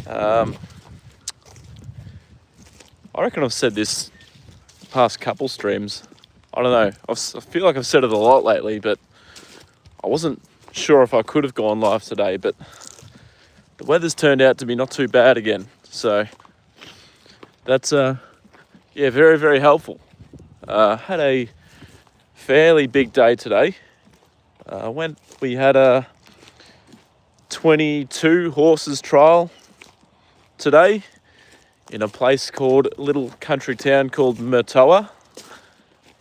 I reckon I've said this past couple streams. I don't know. I feel like I've said it a lot lately, but I wasn't sure if I could have gone live today, but the weather's turned out to be not too bad again. So that's, very, very helpful. Had a fairly big day today. We had a 22 horses trial today in a place called little country town called Murtoa,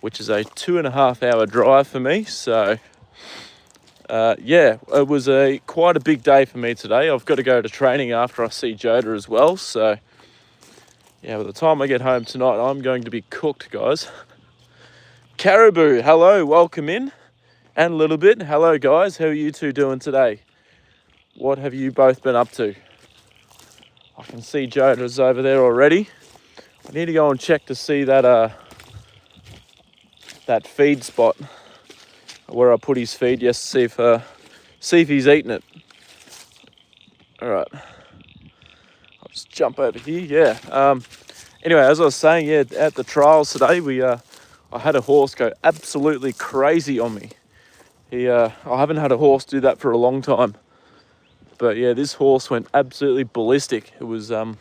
which is a 2.5 hour drive for me. So it was quite a big day for me today. I've got to go to training after I see Joda as well. So yeah, by the time I get home tonight, I'm going to be cooked, guys. Caribou, hello, welcome in. And a little bit, hello guys, how are you two doing today? What have you both been up to? I can see Joda's over there already. I need to go and check to see that that feed spot where I put his feed yesterday, see if he's eaten it. All right, I'll just jump over here. Yeah. Anyway, as I was saying, at the trials today, I had a horse go absolutely crazy on me. I haven't had a horse do that for a long time. But yeah, this horse went absolutely ballistic. It was, I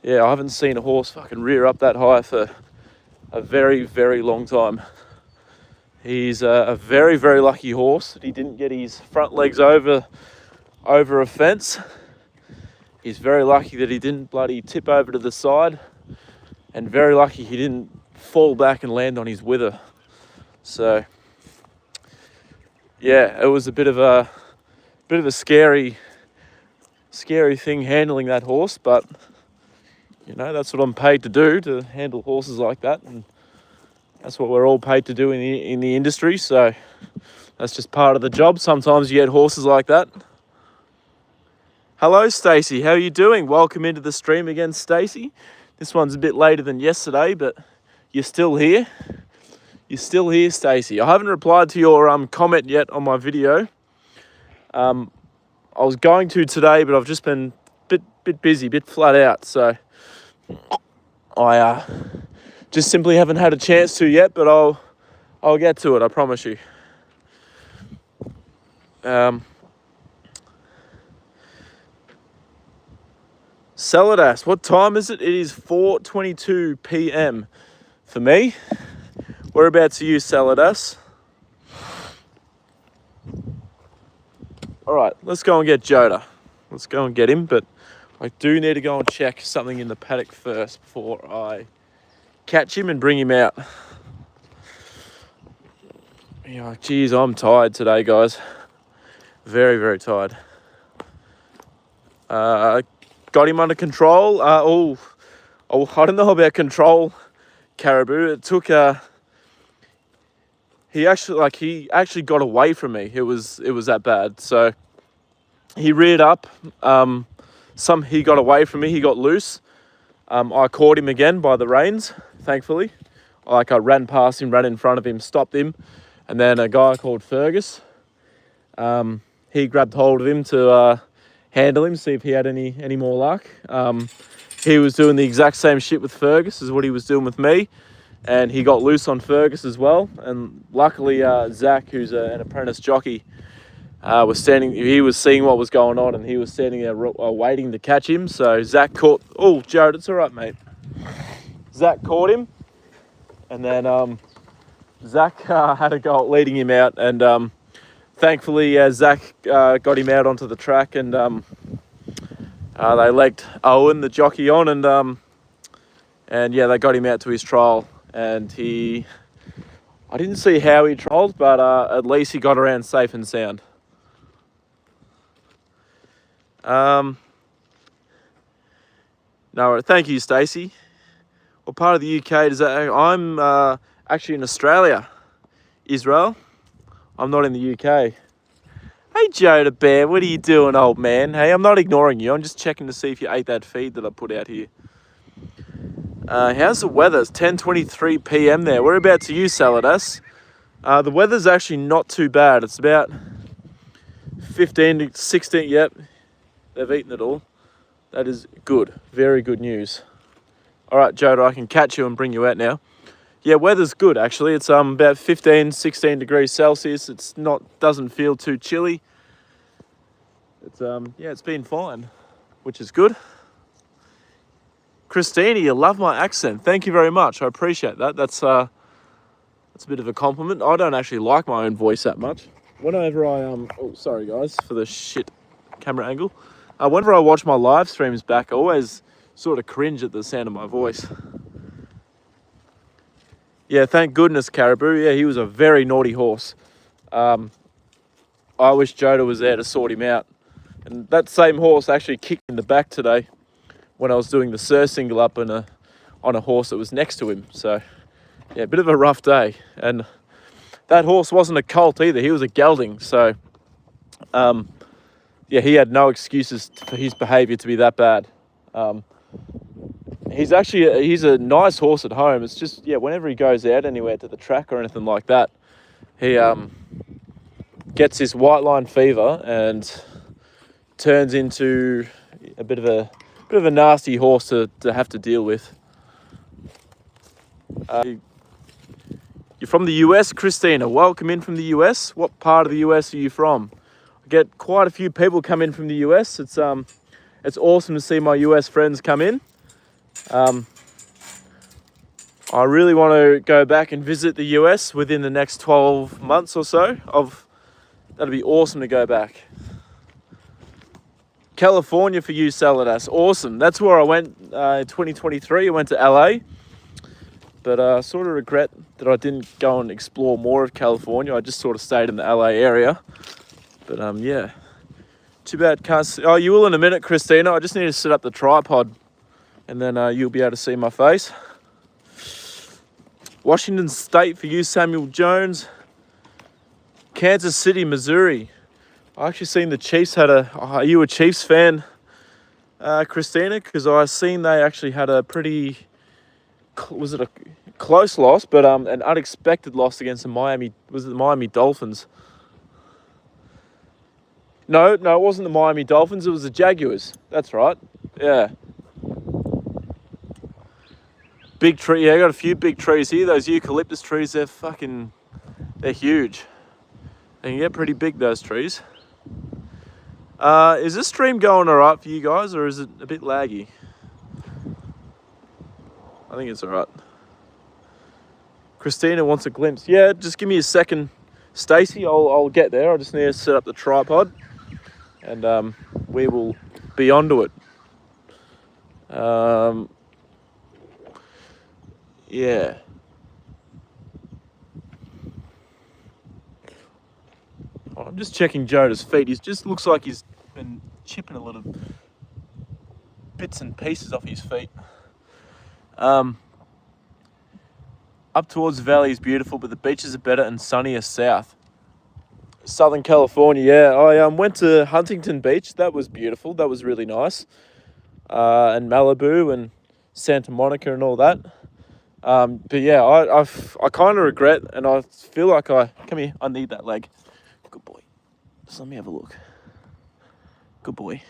haven't seen a horse fucking rear up that high for a very, very long time. He's a very, very lucky horse that he didn't get his front legs over a fence. He's very lucky that he didn't bloody tip over to the side, and very lucky he didn't fall back and land on his wither. So yeah, it was a bit of a scary thing handling that horse, but you know, that's what I'm paid to do, to handle horses like that, and that's what we're all paid to do in the industry. So that's just part of the job. Sometimes you get horses like that. Hello Stacey, how are you doing? Welcome into the stream again, Stacey. This one's a bit later than yesterday, but you're still here. You're still here, Stacey. I haven't replied to your comment yet on my video. I was going to today, but I've just been a bit busy, a bit flat out. So I just simply haven't had a chance to yet, but I'll get to it, I promise you. Saladas, what time is it? It is 4:22 p.m. for me. Whereabouts are you, Saladas? All right, let's go and get Joda. Let's go and get him, but I do need to go and check something in the paddock first before I catch him and bring him out. Yeah, geez, I'm tired today, guys. Very, very tired. Got him under control. I don't know about control, Caribou. It took he actually got away from me. It was that bad. So he reared up. He got away from me. He got loose. I caught him again by the reins, thankfully. I ran past him, ran in front of him, stopped him, and then a guy called Fergus, he grabbed hold of him to handle him, see if he had any more luck. He was doing the exact same shit with Fergus as what he was doing with me, and he got loose on Fergus as well. And luckily, Zach, who's an apprentice jockey, he was seeing what was going on, and he was standing there waiting to catch him. So Zach caught, Jared, it's all right, mate. Zach caught him, and then Zach had a go at leading him out, and thankfully Zach got him out onto the track, and they legged Owen, the jockey, on, and yeah, they got him out to his trial, and I didn't see how he trialled, but at least he got around safe and sound. No, thank you, Stacey. What part of the UK does that? I'm actually in Australia, Israel. I'm not in the UK. Hey, Joda Bear, what are you doing, old man? Hey, I'm not ignoring you. I'm just checking to see if you ate that feed that I put out here. How's the weather? It's 10:23 p.m. there. Whereabouts are you, Saladas? The weather's actually not too bad. It's about 15 to 16, yep, they've eaten it all. That is good, very good news. All right, Joda, I can catch you and bring you out now. Yeah, weather's good actually. It's about 15, 16 degrees Celsius. It's doesn't feel too chilly. It's yeah, it's been fine, which is good. Christina, you love my accent. Thank you very much. I appreciate that. That's a bit of a compliment. I don't actually like my own voice that much. Whenever I oh, sorry guys for the shit camera angle. Whenever I watch my live streams back, I always sort of cringe at the sound of my voice. Yeah, thank goodness Caribou. Yeah, he was a very naughty horse. I wish Joda was there to sort him out. And that same horse actually kicked in the back today when I was doing the Sir single up on a horse that was next to him. So, yeah, a bit of a rough day. And that horse wasn't a colt either. He was a gelding. So, yeah, he had no excuses for his behaviour to be that bad. He's a nice horse at home. It's just, yeah, whenever he goes out anywhere to the track or anything like that, he gets this white line fever and turns into a bit of a nasty horse to have to deal with. You're from the US, Christina. Welcome in from the US. What part of the US are you from? I get quite a few people come in from the US. It's awesome to see my US friends come in. I really want to go back and visit the US within the next 12 months or so. That'd be awesome to go back. California for you, Saladas. Awesome. That's where I went in 2023. I went to LA. But I sort of regret that I didn't go and explore more of California. I just sort of stayed in the LA area. But yeah. Too bad can't see. Oh, you will in a minute, Christina. I just need to set up the tripod. And then you'll be able to see my face. Washington State for you, Samuel Jones. Kansas City, Missouri. I actually seen the Chiefs had are you a Chiefs fan, Christina? Because I seen they actually had a pretty, was it a close loss, but an unexpected loss against the Miami Dolphins? No, it wasn't the Miami Dolphins. It was the Jaguars. That's right. Yeah. Big tree. Yeah, I got a few big trees here. Those eucalyptus trees, they're huge. They can get pretty big, those trees. Is this stream going all right for you guys, or is it a bit laggy? I think it's all right. Christina wants a glimpse. Yeah, just give me a second, Stacey. I'll get there. I just need to set up the tripod, and we will be onto it. Yeah. Oh, I'm just checking Joda's feet. He just looks like he's been chipping a lot of bits and pieces off his feet. Up towards the valley is beautiful, but the beaches are better and sunnier south. Southern California, yeah. I went to Huntington Beach. That was beautiful. That was really nice. And Malibu and Santa Monica and all that. But yeah, I kind of regret, and I feel like come here, I need that leg. Good boy. Just let me have a look. Good boy.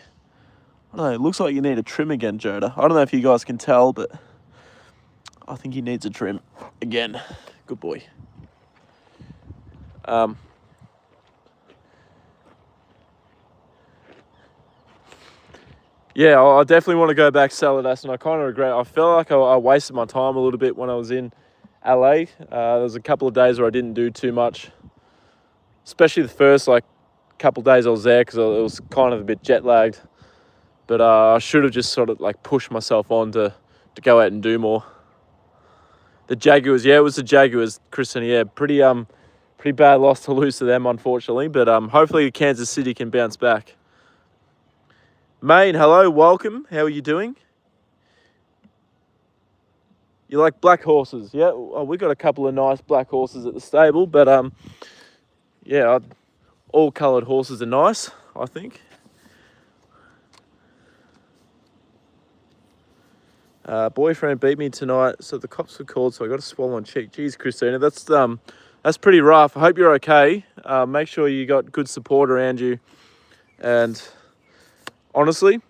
I don't know, it looks like you need a trim again, Joda. I don't know if you guys can tell, but I think he needs a trim again. Good boy. Yeah, I definitely want to go back to Saladas, and I kind of regret it. I felt like I wasted my time a little bit when I was in LA. There was a couple of days where I didn't do too much, especially the first couple of days I was there because it was kind of a bit jet lagged. But I should have just sort of pushed myself on to go out and do more. The Jaguars, yeah, it was the Jaguars, Christian. Yeah, pretty bad loss to lose to them, unfortunately. But hopefully Kansas City can bounce back. Maine, hello, welcome. How are you doing? You like black horses? Yeah, we got a couple of nice black horses at the stable, but yeah, all coloured horses are nice, I think. Boyfriend beat me tonight, so the cops were called, so I got a swollen cheek. Jeez, Christina, that's pretty rough. I hope you're okay. Make sure you got good support around you And honestly,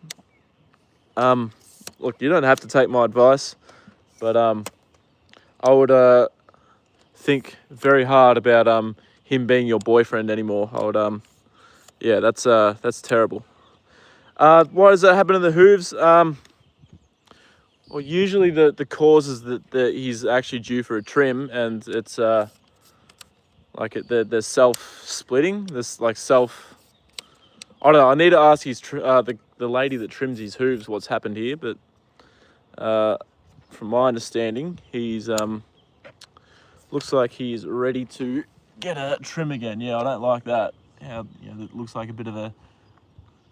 look, you don't have to take my advice, but I would think very hard about him being your boyfriend anymore. I would yeah, that's terrible. Why does that happen to the hooves? Well, usually the cause is that he's actually due for a trim, and it's like they're self-splitting. This like self. I don't know. I need to ask the lady that trims his hooves what's happened here, but from my understanding, he's looks like he's ready to get a trim again. Yeah, I don't like that. How it looks like a bit of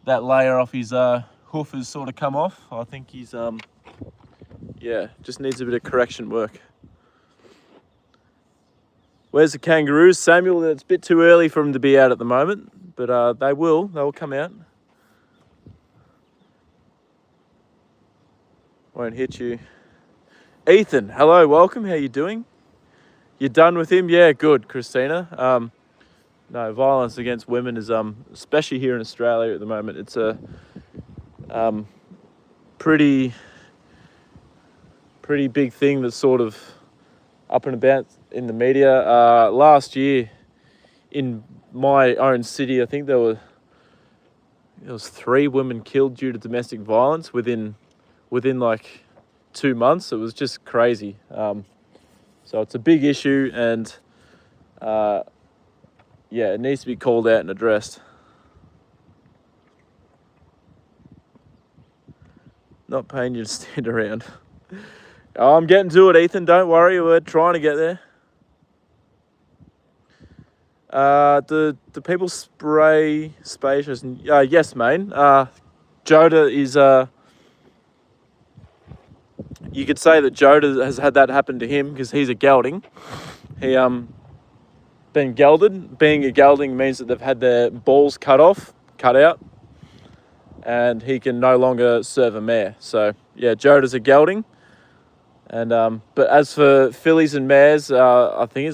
that layer off his hoof has sort of come off. I think he's yeah, just needs a bit of correction work. Where's the kangaroos, Samuel? It's a bit too early for them to be out at the moment, but they will come out. Won't hit you. Ethan, hello, welcome. How you doing? You done with him? Yeah, good, Christina. No, violence against women is especially here in Australia at the moment. It's a pretty big thing that's sort of up and about in the media. Last year, in my own city, I think there was 3 women killed due to domestic violence within like 2 months. It was just crazy. So it's a big issue, and yeah, it needs to be called out and addressed. Not paying you to stand around. Oh, I'm getting to it, Ethan. Don't worry, we're trying to get there. Do people spray spacious? Yes, main. Joda is you could say that Joda has had that happen to him because he's a gelding. He been gelded. Being a gelding means that they've had their balls cut out, and he can no longer serve a mare. So yeah, Joda's a gelding. And but as for fillies and mares, I think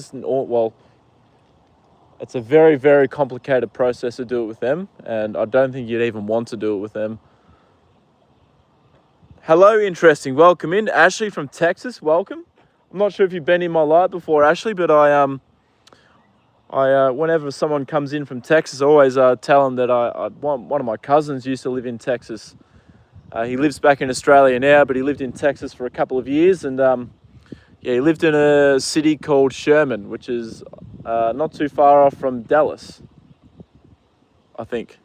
it's a very, very complicated process to do it with them, and I don't think you'd even want to do it with them. Hello, interesting. Welcome in, Ashley from Texas. Welcome. I'm not sure if you've been in my live before, Ashley, but I whenever someone comes in from Texas, I always tell them that one of my cousins used to live in Texas. He lives back in Australia now, but he lived in Texas for a couple of years, and yeah, he lived in a city called Sherman, which is not too far off from Dallas, I think.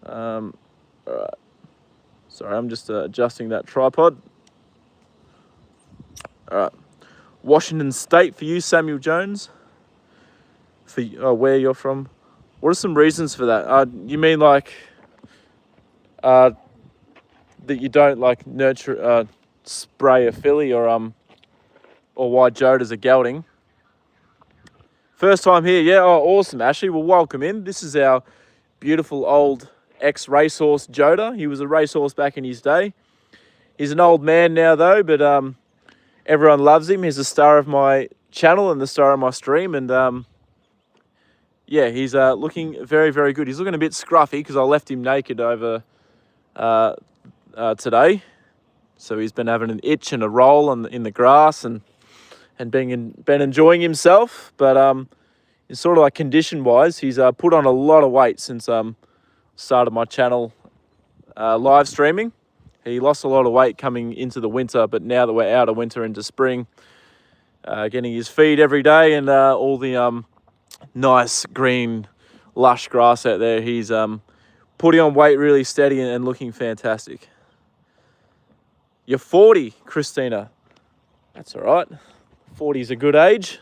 All right. Sorry, I'm just adjusting that tripod. All right. Washington State for you, Samuel Jones. For where you're from. What are some reasons for that? You mean like that you don't like nurture, spray a filly, or why Joda's a gelding? First time here, yeah. Oh, awesome, Ashley. Well, welcome in. This is our beautiful old ex-racehorse Joda. He was a racehorse back in his day. He's an old man now, though, but everyone loves him. He's the star of my channel and the star of my stream, and yeah, he's looking very, very good. He's looking a bit scruffy because I left him naked over today. So he's been having an itch and a roll in the grass and been enjoying himself. But it's sort of like condition-wise, he's put on a lot of weight since started my channel live streaming. He lost a lot of weight coming into the winter, but now that we're out of winter into spring, getting his feed every day and all the nice green lush grass out there, he's putting on weight really steady and looking fantastic. You're 40, Christina. That's all right. 40 is a good age.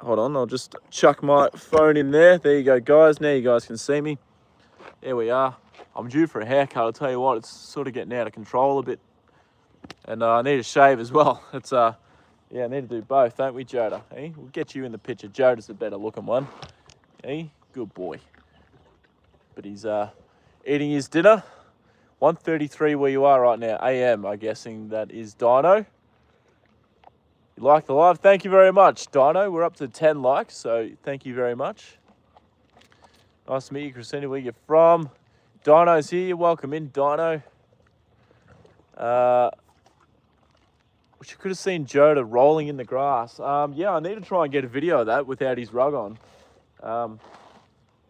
Hold on, I'll just chuck my phone in there. There you go, guys. Now you guys can see me. There we are. I'm due for a haircut. I'll tell you what, it's sort of getting out of control a bit. And I need a shave as well. It's yeah, I need to do both, don't we, Joda? Eh? We'll get you in the picture. Joda's a better looking one. Eh? Good boy. But he's eating his dinner. 1:33 where you are right now. AM, I'm guessing that is Dino. You like the live? Thank you very much, Dino. We're up to 10 likes, so thank you very much. Nice to meet you, Christina. Where you from? Dino's here. Welcome in, Dino. Wish you could have seen Joda rolling in the grass. Yeah, I need to try and get a video of that without his rug on.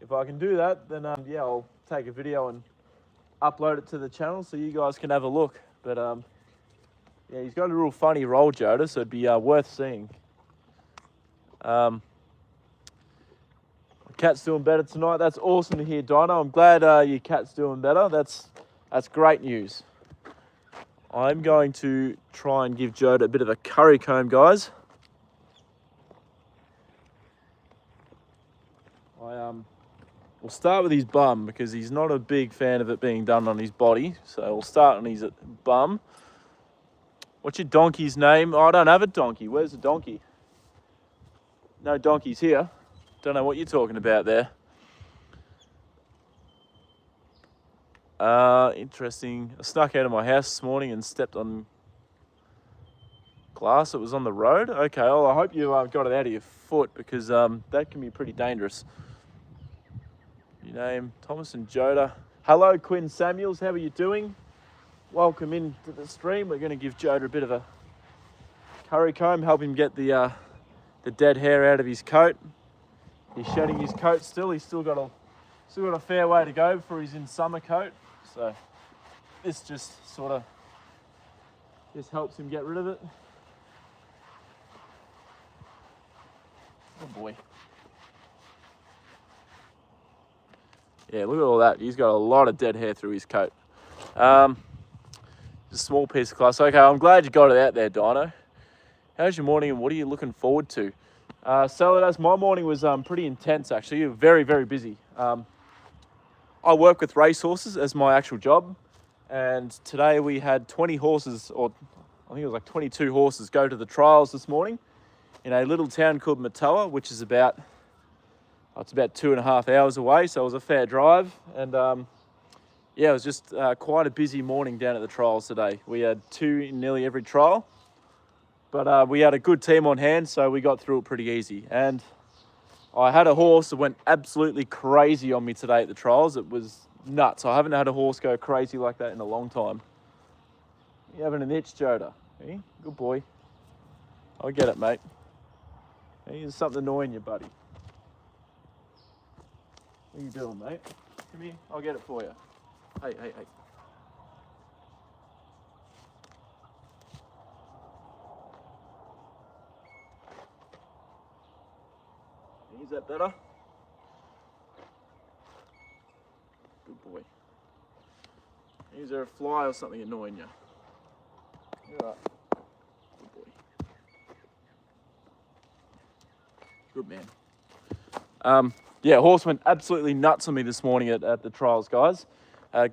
If I can do that, then yeah, I'll take a video and upload it to the channel so you guys can have a look. But yeah, he's got a real funny roll, Joda, so it'd be worth seeing. Cat's doing better tonight. That's awesome to hear, Dino. I'm glad your cat's doing better. That's great news. I'm going to try and give Joda a bit of a curry comb, guys. We'll start with his bum because he's not a big fan of it being done on his body. So we'll start on his bum. What's your donkey's name? Oh, I don't have a donkey. Where's the donkey? No donkeys here. Don't know what you're talking about there. Interesting. I snuck out of my house this morning and stepped on glass that was on the road. Okay, well, I hope you got it out of your foot because that can be pretty dangerous. Your name, Thomas and Joda. Hello, Quinn Samuels. How are you doing? Welcome into the stream. We're going to give Joda a bit of a curry comb, help him get the dead hair out of his coat. He's shedding his coat still. He's still got a fair way to go before he's in summer coat. So this just sort of helps him get rid of it. Oh boy. Yeah, look at all that. He's got a lot of dead hair through his coat. Just a small piece of class. Okay, I'm glad you got it out there, Dino. How's your morning and what are you looking forward to? Saladas, my morning was pretty intense actually. Very, very busy. I work with racehorses as my actual job, and today we had 20 horses, or I think it was like 22 horses, go to the trials this morning in a little town called Matoa, which is about 2.5 hours away, so it was a fair drive. And yeah, it was just quite a busy morning down at the trials today. We had 2 in nearly every trial, but we had a good team on hand, so we got through it pretty easy. And I had a horse that went absolutely crazy on me today at the trials. It was nuts. I haven't had a horse go crazy like that in a long time. You having an itch, Joda? Eh? Good boy. I get it, mate. There's something annoying you, buddy. What are you doing, mate? Come here, I'll get it for you. Hey. Is that better? Good boy. Is there a fly or something annoying you? All right. Good boy. Good man. Yeah, horse went absolutely nuts on me this morning at the trials, guys. It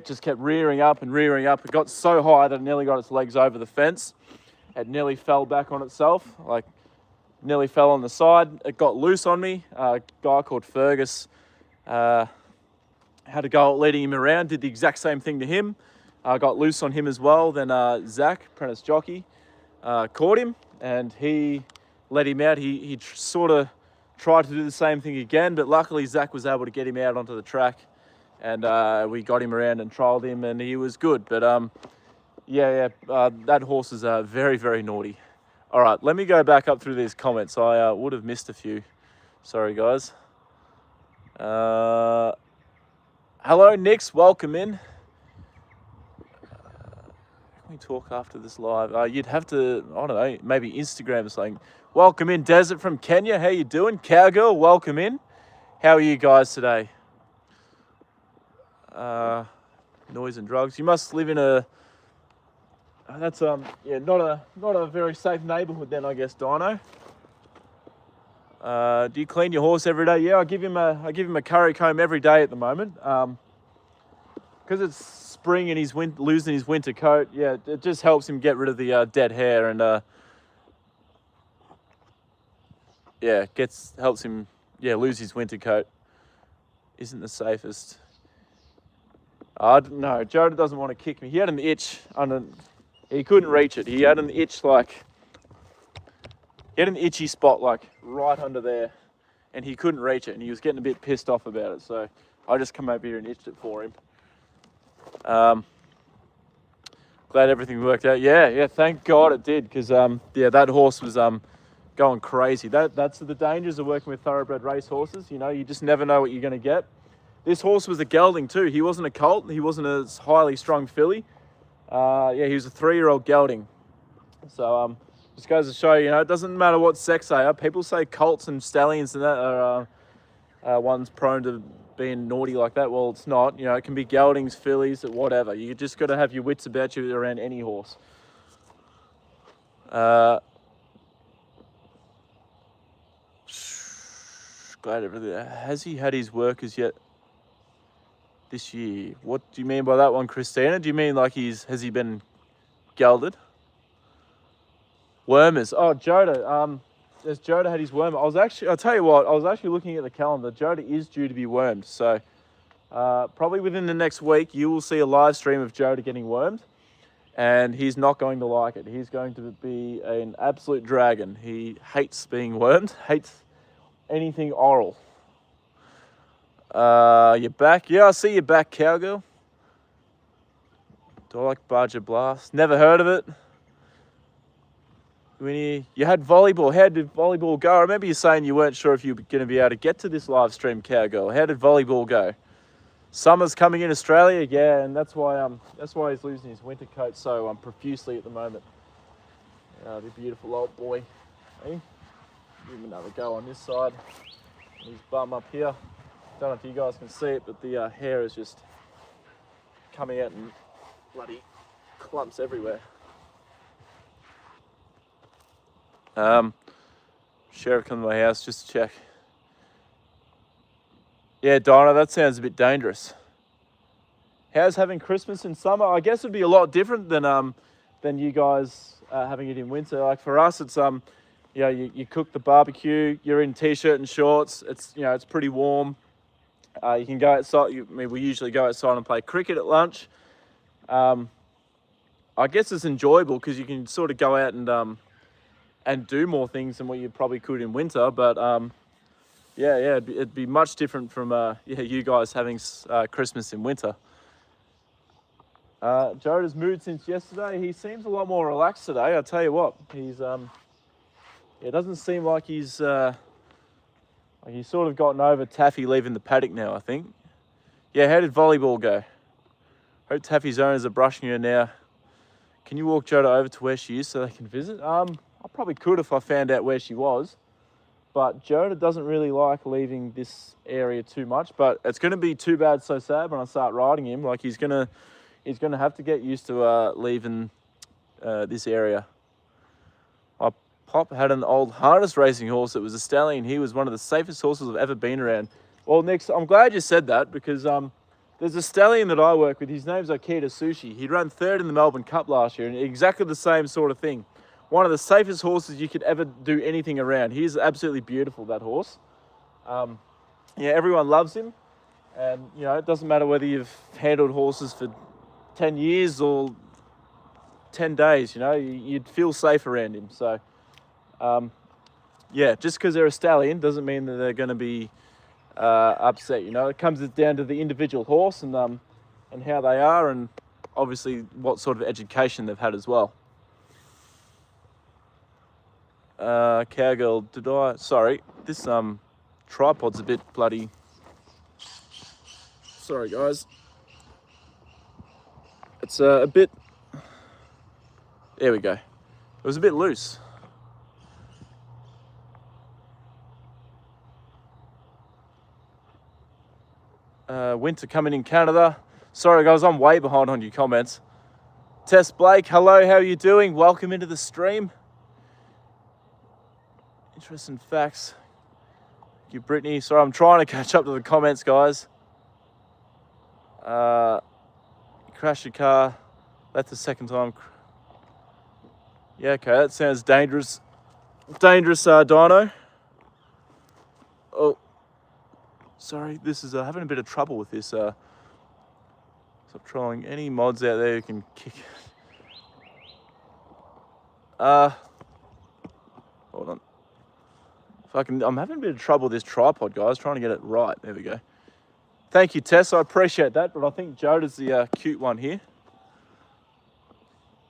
just kept rearing up. It got so high that it nearly got its legs over the fence. It nearly fell back on itself, nearly fell on the side. It got loose on me. A guy called Fergus had a go at leading him around, did the exact same thing to him. Got loose on him as well. Then Zach, apprentice jockey, caught him and he let him out. He sort of tried to do the same thing again, but luckily Zach was able to get him out onto the track and we got him around and trialled him and he was good. But that horse is very, very naughty. All right, let me go back up through these comments. I would have missed a few. Sorry, guys. Hello, Nix. Welcome in. Can we talk after this live? You'd have to, I don't know, maybe Instagram or something. Welcome in, Desert from Kenya. How you doing? Cowgirl, welcome in. How are you guys today? Noise and drugs. You must live in a... That's not a very safe neighbourhood then, I guess, Dino. Do you clean your horse every day? Yeah, I give him a curry comb every day at the moment. Because it's spring and he's losing his winter coat. Yeah, it just helps him get rid of the dead hair and helps him lose his winter coat. Isn't the safest. No, Joda doesn't want to kick me. He had an itch he couldn't reach it. He had an itch he had an itchy spot right under there. and he couldn't reach it, and he was getting a bit pissed off about it. So I just come over here and itched it for him. Glad everything worked out. Yeah, thank God it did, because yeah, that horse was going crazy. That's the dangers of working with thoroughbred race horses. You know, you just never know what you're going to get. This horse was a gelding too. He wasn't a colt. He wasn't a highly strung filly. Yeah, he was a 3-year-old gelding. So just goes to show, you know, it doesn't matter what sex they are. People say colts and stallions and that are ones prone to being naughty like that. Well, it's not. You know, it can be geldings, fillies, whatever. You just got to have your wits about you around any horse. Glad everything. Has he had his workers yet this year? What do you mean by that one, Christina? Do you mean like has he been gelded? Wormers. Oh, Joda. Has Joda had his worm? I'll tell you what, I was actually looking at the calendar. Joda is due to be wormed. So probably within the next week, you will see a live stream of Joda getting wormed. And he's not going to like it. He's going to be an absolute dragon. He hates being wormed, hates anything oral. You're back? Yeah, I see you back, cowgirl. Do I like Barger Blast? Never heard of it. When you had volleyball, how did volleyball go? I remember you saying you weren't sure if you were going to be able to get to this live stream, cowgirl. How did volleyball go? Summer's coming in Australia, yeah, and that's why he's losing his winter coat so profusely at the moment. The beautiful old boy. Hey, give him another go on this side. His bum up here. Don't know if you guys can see it, but the hair is just coming out in bloody clumps everywhere. Sheriff come to my house just to check. Yeah, Donna, that sounds a bit dangerous. How's having Christmas in summer? I guess it'd be a lot different than you guys having it in winter. Like for us, it's you know, you cook the barbecue. You're in t-shirt and shorts. It's, you know, it's pretty warm. You can go outside. We usually go outside and play cricket at lunch. I guess it's enjoyable because you can sort of go out and do more things than what you probably could in winter. But yeah, it'd be much different from you guys having Christmas in winter. Joda's mood since yesterday. He seems a lot more relaxed today. I'll tell you what, it doesn't seem like he's sort of gotten over Taffy leaving the paddock now, I think. Yeah, how did volleyball go? Hope Taffy's owners are brushing her now. Can you walk Joda over to where she is so they can visit? I probably could if I found out where she was. But Joda doesn't really like leaving this area too much. But it's going to be too bad, so sad when I start riding him. Like he's gonna have to get used to leaving this area. My pop had an old harness racing horse that was a stallion. He was one of the safest horses I've ever been around. Well, Nick, I'm glad you said that because there's a stallion that I work with. His name's Akita Sushi. He ran 3rd in the Melbourne Cup last year, and exactly the same sort of thing. One of the safest horses you could ever do anything around. He's absolutely beautiful, that horse. Yeah, everyone loves him. And, you know, it doesn't matter whether you've handled horses for 10 years or 10 days, you know, you'd feel safe around him. So, yeah, just because they're a stallion doesn't mean that they're going to be upset, you know. It comes down to the individual horse and how they are and obviously what sort of education they've had as well. Cowgirl, sorry, this tripod's a bit bloody, sorry guys, it's a bit, there we go, it was a bit loose. Winter coming in Canada. Sorry guys, I'm way behind on your comments. Tess Blake, hello, how are you doing? Welcome into the stream. Interesting facts. Thank you, Brittany. Sorry, I'm trying to catch up to the comments, guys. You crashed your car. That's the second time. Yeah, okay, that sounds dangerous. Dangerous, Dino. Oh, sorry, this is having a bit of trouble with this. Stop trolling. Any mods out there who can kick it? Hold on. I'm having a bit of trouble with this tripod, guys, trying to get it right. There we go. Thank you, Tess. I appreciate that, but I think Joda's the cute one here.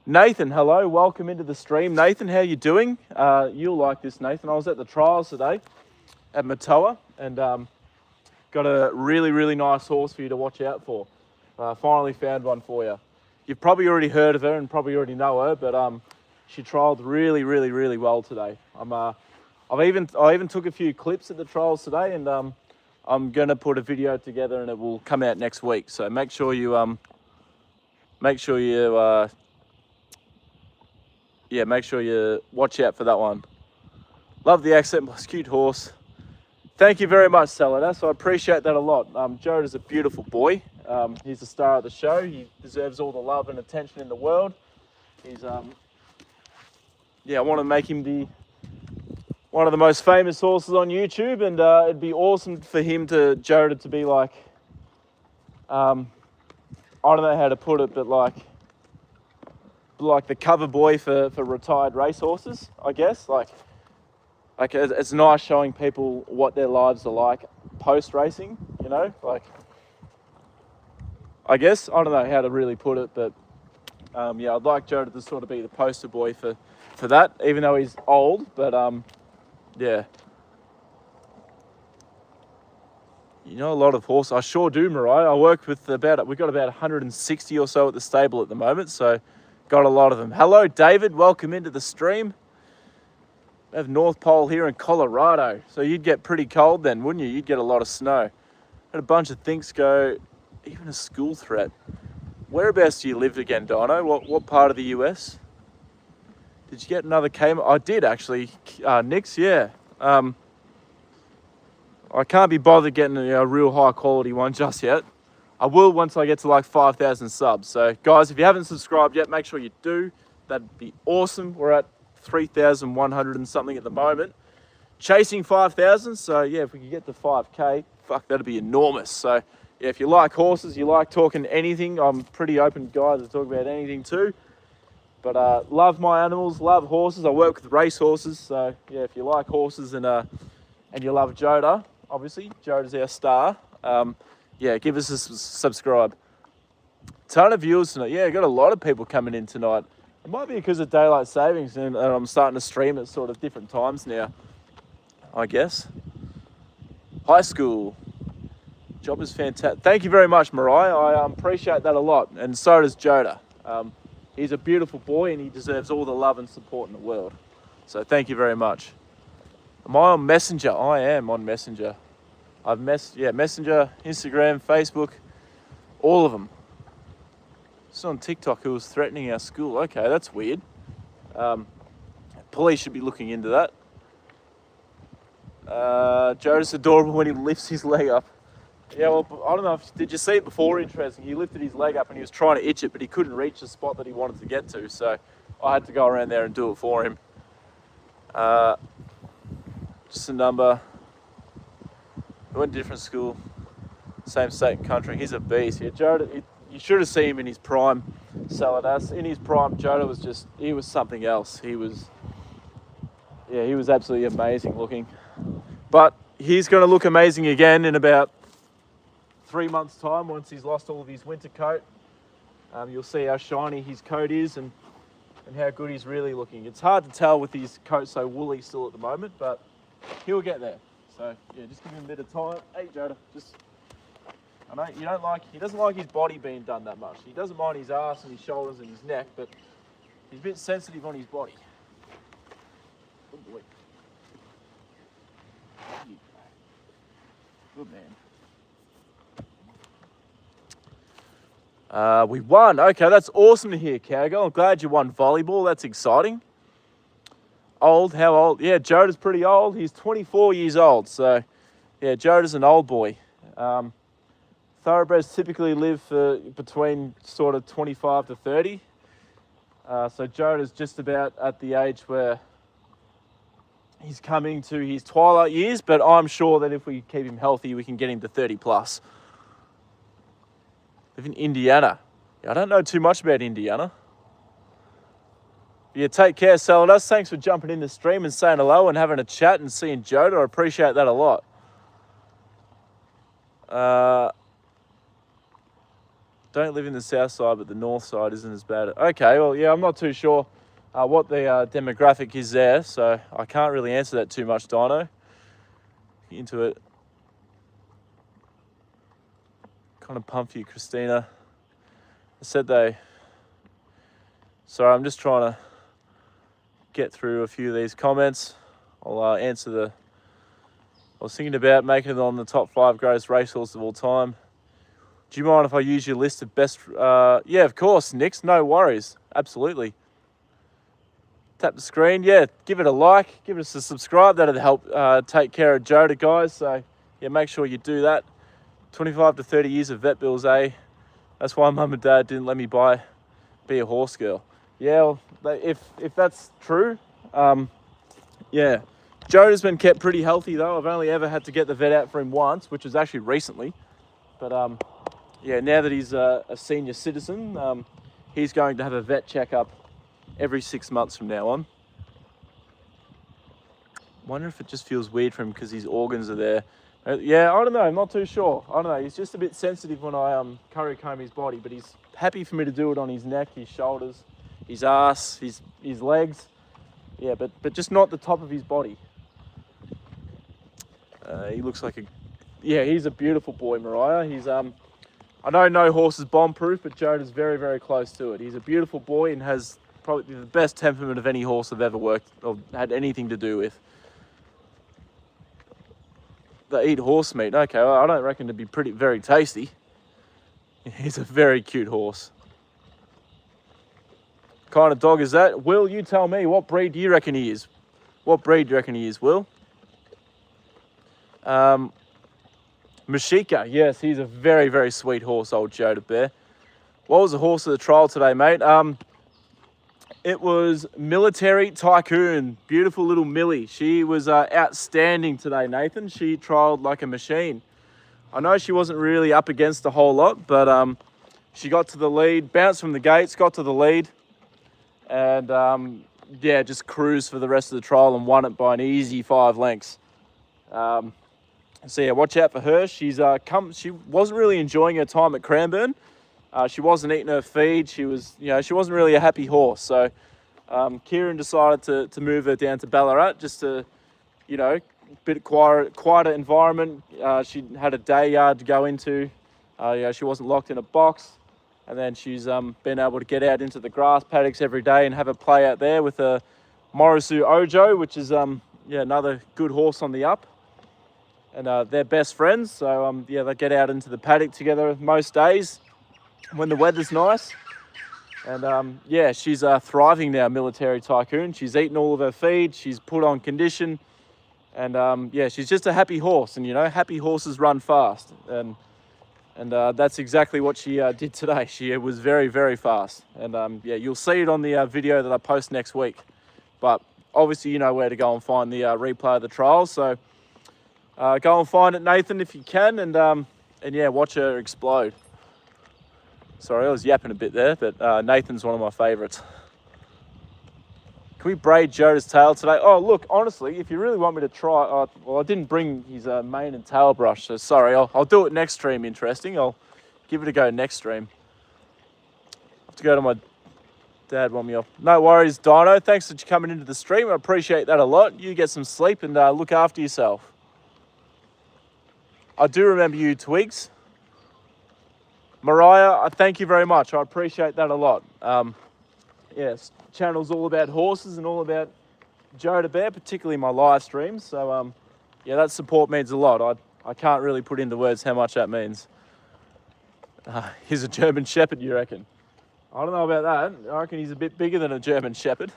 Nathan, hello. Welcome into the stream. Nathan, how you doing? You'll like this, Nathan. I was at the trials today at Matoa and got a really, really nice horse for you to watch out for. Finally found one for you. You've probably already heard of her and probably already know her, but she trialled really, really, really well today. I even took a few clips at the trials today, and I'm gonna put a video together, and it will come out next week. So make sure you watch out for that one. Love the accent, plus cute horse. Thank you very much, Saladas. I appreciate that a lot. Joda's a beautiful boy. He's the star of the show. He deserves all the love and attention in the world. He's I want to make him one of the most famous horses on YouTube, and it'd be awesome for Joda to be like, I don't know how to put it, but like the cover boy for retired racehorses, I guess. Like it's nice showing people what their lives are like post racing, you know. Like, I guess I don't know how to really put it, but I'd like Joda to sort of be the poster boy for that, even though he's old. But yeah. You know a lot of horses. I sure do, Mariah. I work with we've got about 160 or so at the stable at the moment, so got a lot of them. Hello, David. Welcome into the stream. We have North Pole here in Colorado, so you'd get pretty cold then, wouldn't you? You'd get a lot of snow. Had a bunch of things go, even a school threat. Whereabouts do you live again, Dino? What part of the US? Did you get another Kmart? I did actually, Nix, yeah. I can't be bothered getting a real high quality one just yet. I will once I get to like 5,000 subs. So guys, if you haven't subscribed yet, make sure you do. That'd be awesome. We're at 3,100 and something at the moment. Chasing 5,000. So yeah, if we could get to 5K, fuck, that'd be enormous. So yeah, if you like horses, you like talking anything, I'm pretty open guy to talk about anything too. But love my animals, love horses. I work with race horses. So yeah, if you like horses and you love Joda, obviously Joda's our star. Yeah, give us a subscribe. Ton of viewers tonight. Yeah, got a lot of people coming in tonight. It might be because of daylight savings, and I'm starting to stream at sort of different times now, I guess. High school. Job is fantastic. Thank you very much, Mariah. I appreciate that a lot, and so does Joda. He's a beautiful boy, and he deserves all the love and support in the world. So thank you very much. Am I on Messenger? I am on Messenger. Messenger, Instagram, Facebook, all of them. It's on TikTok who was threatening our school. Okay, that's weird. Police should be looking into that. Joda's adorable when he lifts his leg up. Yeah, well, I don't know did you see it before? Interesting. He lifted his leg up and he was trying to itch it, but he couldn't reach the spot that he wanted to get to. So I had to go around there and do it for him. Just a number. We went to different school, same state and country. He's a beast. Yeah, Joda, you should have seen him in his prime, Saladas. In his prime, Joda he was something else. He was absolutely amazing looking. But he's going to look amazing again in about 3 months' time once he's lost all of his winter coat. You'll see how shiny his coat is and how good he's really looking. It's hard to tell with his coat so woolly still at the moment, but he'll get there. So yeah, just give him a bit of time. Hey Joda, I know he doesn't like his body being done that much. He doesn't mind his ass and his shoulders and his neck, but he's a bit sensitive on his body. Good boy. Good man. We won. Okay, that's awesome to hear, Cowgirl. I'm glad you won volleyball. That's exciting. Old? How old? Yeah, Joda's pretty old. He's 24 years old. So, yeah, Joda's an old boy. Thoroughbreds typically live for between sort of 25 to 30. So Joda's just about at the age where he's coming to his twilight years, but I'm sure that if we keep him healthy, we can get him to 30 plus. Live in Indiana. Yeah, I don't know too much about Indiana. Yeah, take care, Saladus. Thanks for jumping in the stream and saying hello and having a chat and seeing Joda. I appreciate that a lot. Don't live in the south side, but the north side isn't as bad. Okay, well, yeah, I'm not too sure what the demographic is there, so I can't really answer that too much, Dino. Into it. Kind of pumped for you, Christina. I said they... Sorry, I'm just trying to get through a few of these comments. I'll answer the... I was thinking about making it on the top 5 greatest racehorses of all time. Do you mind if I use your list of best... yeah, of course, Nix. No worries. Absolutely. Tap the screen. Yeah, give it a like. Give us a subscribe. That'll help take care of Joda, guys. So, yeah, make sure you do that. 25 to 30 years of vet bills, eh? That's why Mum and Dad didn't let me be a horse girl. Yeah, well, if that's true, yeah. Joda's been kept pretty healthy, though. I've only ever had to get the vet out for him once, which was actually recently. But, yeah, now that he's a senior citizen, he's going to have a vet checkup every 6 months from now on. Wonder if it just feels weird for him because his organs are there. Yeah, I don't know. I'm not too sure. I don't know. He's just a bit sensitive when I curry comb his body, but he's happy for me to do it on his neck, his shoulders, his ass, his legs. Yeah, but just not the top of his body. He looks like a... Yeah, he's a beautiful boy, Mariah. He's I know no horse is bomb-proof, but Joda's very, very close to it. He's a beautiful boy and has probably the best temperament of any horse I've ever worked or had anything to do with. They eat horse meat. Okay, well, I don't reckon it'd be very tasty. He's a very cute horse. Kind of dog is that? Will, you tell me, what breed do you reckon he is? What breed do you reckon he is, Will? Mashika, yes, he's a very, very sweet horse, old Joda Bear. What was the horse of the trial today, mate? It was Military Tycoon, beautiful little Millie. She was outstanding today, Nathan. She trialled like a machine. I know she wasn't really up against a whole lot, but she got to the lead, bounced from the gates, got to the lead, and yeah, just cruised for the rest of the trial and won it by an easy 5 lengths. So yeah, watch out for her. She wasn't really enjoying her time at Cranbourne. She wasn't eating her feed. She wasn't really a happy horse. So Kieran decided to move her down to Ballarat just to, bit quieter environment. She had a day yard to go into. She wasn't locked in a box. And then she's been able to get out into the grass paddocks every day and have a play out there with a Morisu Ojo, which is another good horse on the up. And they're best friends. So yeah, they get out into the paddock together most days when the weather's nice. And yeah, she's thriving now, Military Tycoon. She's eaten all of her feed. She's put on condition. And yeah, she's just a happy horse. And, happy horses run fast. And that's exactly what she did today. She was very, very fast. And yeah, you'll see it on the video that I post next week. But obviously, you know where to go and find the replay of the trials. So go and find it, Nathan, if you can. And yeah, watch her explode. Sorry, I was yapping a bit there, but Nathan's one of my favourites. Can we braid Joda's tail today? Oh, look, honestly, if you really want me to try... well, I didn't bring his mane and tail brush, so sorry. I'll do it next stream, interesting. I'll give it a go next stream. I have to go to my dad want me off. No worries, Dino. Thanks for coming into the stream. I appreciate that a lot. You get some sleep and look after yourself. I do remember you, Twigs. Mariah, thank you very much. I appreciate that a lot. Yes, channel's all about horses and all about Joda Bear, particularly my live streams. So, yeah, that support means a lot. I can't really put into words how much that means. He's a German Shepherd, you reckon? I don't know about that. I reckon he's a bit bigger than a German Shepherd.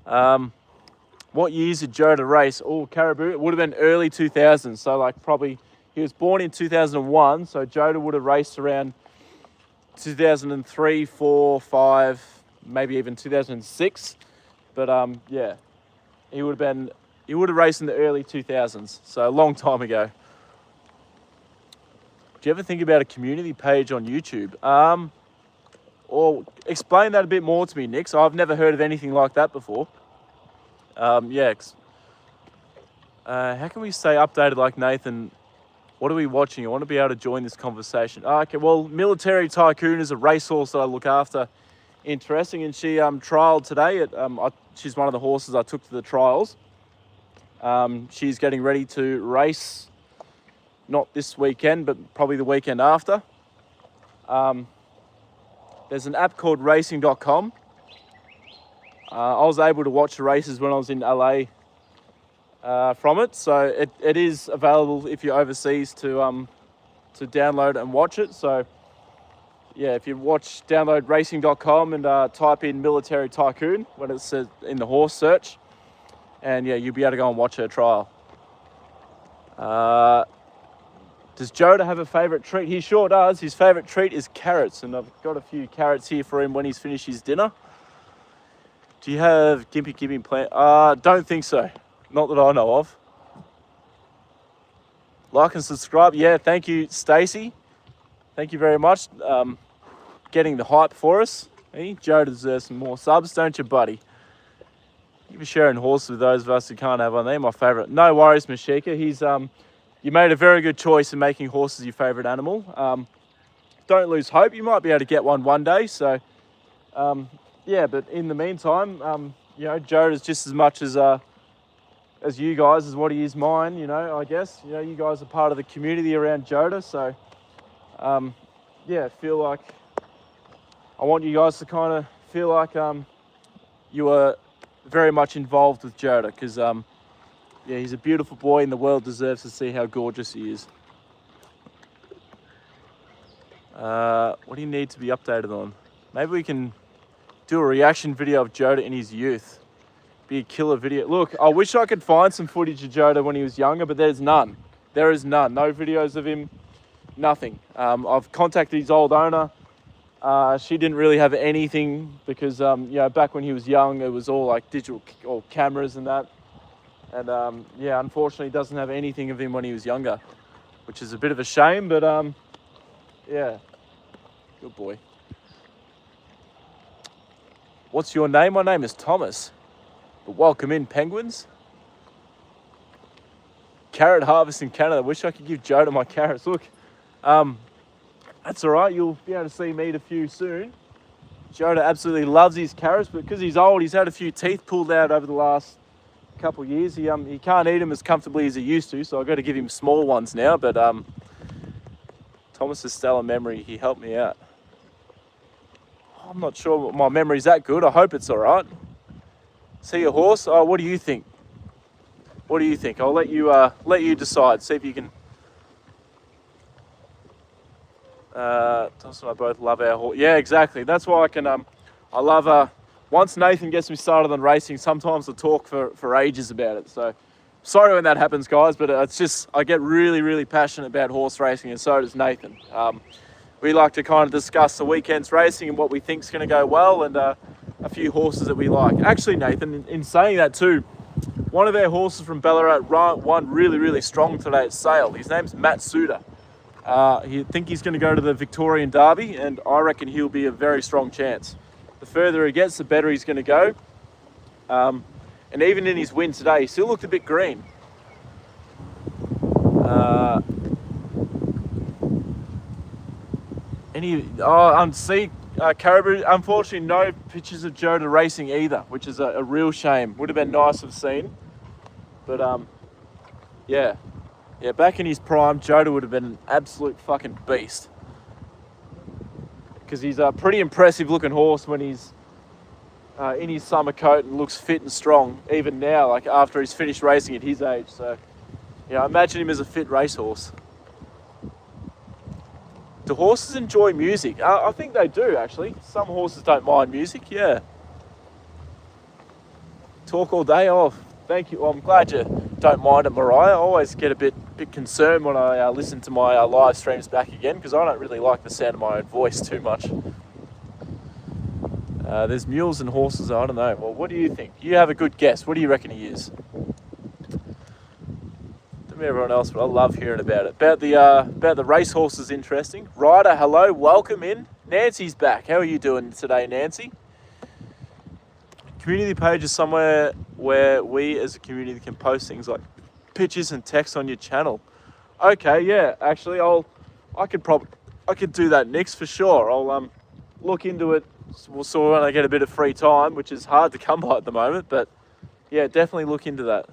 What years did Joda race? Oh, Caribou, it would have been early 2000s. So, like, probably... He was born in 2001, so Joda would have raced around 2003, 4, 5, maybe even 2006. But yeah, he would have raced in the early 2000s, so a long time ago. Do you ever think about a community page on YouTube? Or explain that a bit more to me, Nick. So I've never heard of anything like that before. Yeah. How can we stay updated like Nathan? What are we watching? I want to be able to join this conversation. Okay, well, Military Tycoon is a racehorse that I look after. Interesting, and she trialed today. She's one of the horses I took to the trials. She's getting ready to race, not this weekend, but probably the weekend after. There's an app called racing.com. I was able to watch the races when I was in LA from it, so it is available if you're overseas to download and watch it. So yeah, if you download racing.com and type in Military Tycoon when it says in the horse search, and yeah, you'll be able to go and watch her trial. Does Joda have a favourite treat? He sure does. His favourite treat is carrots, and I've got a few carrots here for him when he's finished his dinner. Do you have Gimpy plant? Don't think so. Not that I know of. Like and subscribe. Yeah, thank you, Stacey. Thank you very much. Getting the hype for us. Hey, Joda deserves some more subs, don't you, buddy? You be sharing horses with those of us who can't have one. They're my favourite. No worries, Mashika. You made a very good choice in making horses your favourite animal. Don't lose hope. You might be able to get one day. So, yeah, but in the meantime, Joda's just as much as you guys as what he is mine, I guess. You guys are part of the community around Joda. So, yeah, feel like I want you guys to kind of feel like you are very much involved with Joda, because yeah, he's a beautiful boy and the world deserves to see how gorgeous he is. What do you need to be updated on? Maybe we can do a reaction video of Joda in his youth. Be a killer video. Look, I wish I could find some footage of Joda when he was younger, but there's none. There is none. No videos of him. Nothing. I've contacted his old owner. She didn't really have anything because, back when he was young, it was all like digital or cameras and that. And yeah, unfortunately, doesn't have anything of him when he was younger, which is a bit of a shame. But yeah, good boy. What's your name? My name is Thomas. But welcome in, penguins. Carrot harvest in Canada. Wish I could give Joda my carrots. Look, that's all right. You'll be able to see me eat a few soon. Joda absolutely loves his carrots, but because he's old, he's had a few teeth pulled out over the last couple of years. He can't eat them as comfortably as he used to, so I've got to give him small ones now. But Thomas's stellar memory, he helped me out. I'm not sure my memory's that good. I hope it's all right. See a horse? Oh, what do you think? What do you think? I'll let you decide. See if you can. Thomas and I both love our horse. Yeah, exactly. That's why I can. I love. Once Nathan gets me started on racing, sometimes I talk for ages about it. So, sorry when that happens, guys. But it's just I get really, really passionate about horse racing, and so does Nathan. We like to kind of discuss the weekend's racing and what we think's going to go well, and a few horses that we like. Actually, Nathan, in saying that too, one of our horses from Ballarat won really, really strong today at Sale. His name's Matsuda. I think he's going to go to the Victorian Derby, and I reckon he'll be a very strong chance. The further he gets, the better he's going to go. And even in his win today, he still looked a bit green. Caribou, unfortunately, no pictures of Joda racing either, which is a real shame. Would have been nice to have seen. But, yeah, back in his prime, Joda would have been an absolute fucking beast. Because he's a pretty impressive looking horse when he's in his summer coat and looks fit and strong, even now, like after he's finished racing at his age. So, yeah, I imagine him as a fit racehorse. Do horses enjoy music? I think they do, actually. Some horses don't mind music, yeah. Talk all day? Oh, thank you. Well, I'm glad you don't mind it, Mariah. I always get a bit concerned when I listen to my live streams back again, because I don't really like the sound of my own voice too much. There's mules and horses, I don't know. Well, what do you think? You have a good guess. What do you reckon he is? from everyone else, but I love hearing about it. About the racehorse is interesting. Ryder, hello, welcome in. Nancy's back. How are you doing today, Nancy? Community page is somewhere where we as a community can post things like pictures and text on your channel. Okay, yeah, actually, I could do that next for sure. I'll look into it. So when I get a bit of free time, which is hard to come by at the moment, but yeah, definitely look into that.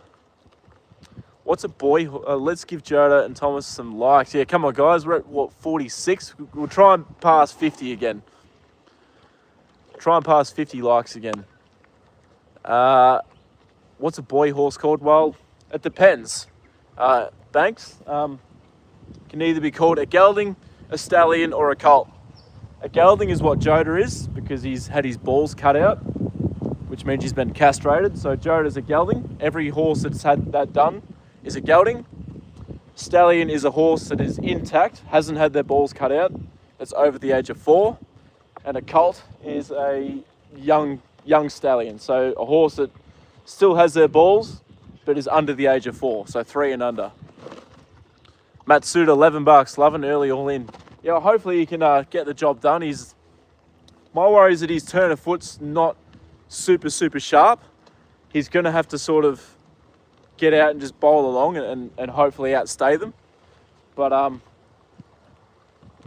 What's a boy? Let's give Joda and Thomas some likes. Yeah, come on, guys. We're at, what, 46? We'll try and pass 50 again. Try and pass 50 likes again. What's a boy horse called? Well, it depends. Banks can either be called a gelding, a stallion, or a colt. A gelding is what Joda is because he's had his balls cut out, which means he's been castrated. So Joda's a gelding. Every horse that's had that done is a gelding. Stallion is a horse that is intact, hasn't had their balls cut out, that's over the age of 4. And a colt is a young stallion. So a horse that still has their balls, but is under the age of 4, so 3 and under. Matsuda, $11, love an early all in. Yeah, hopefully he can get the job done. My worry is that his turn of foot's not super sharp. He's going to have to sort of get out and just bowl along and hopefully outstay them. But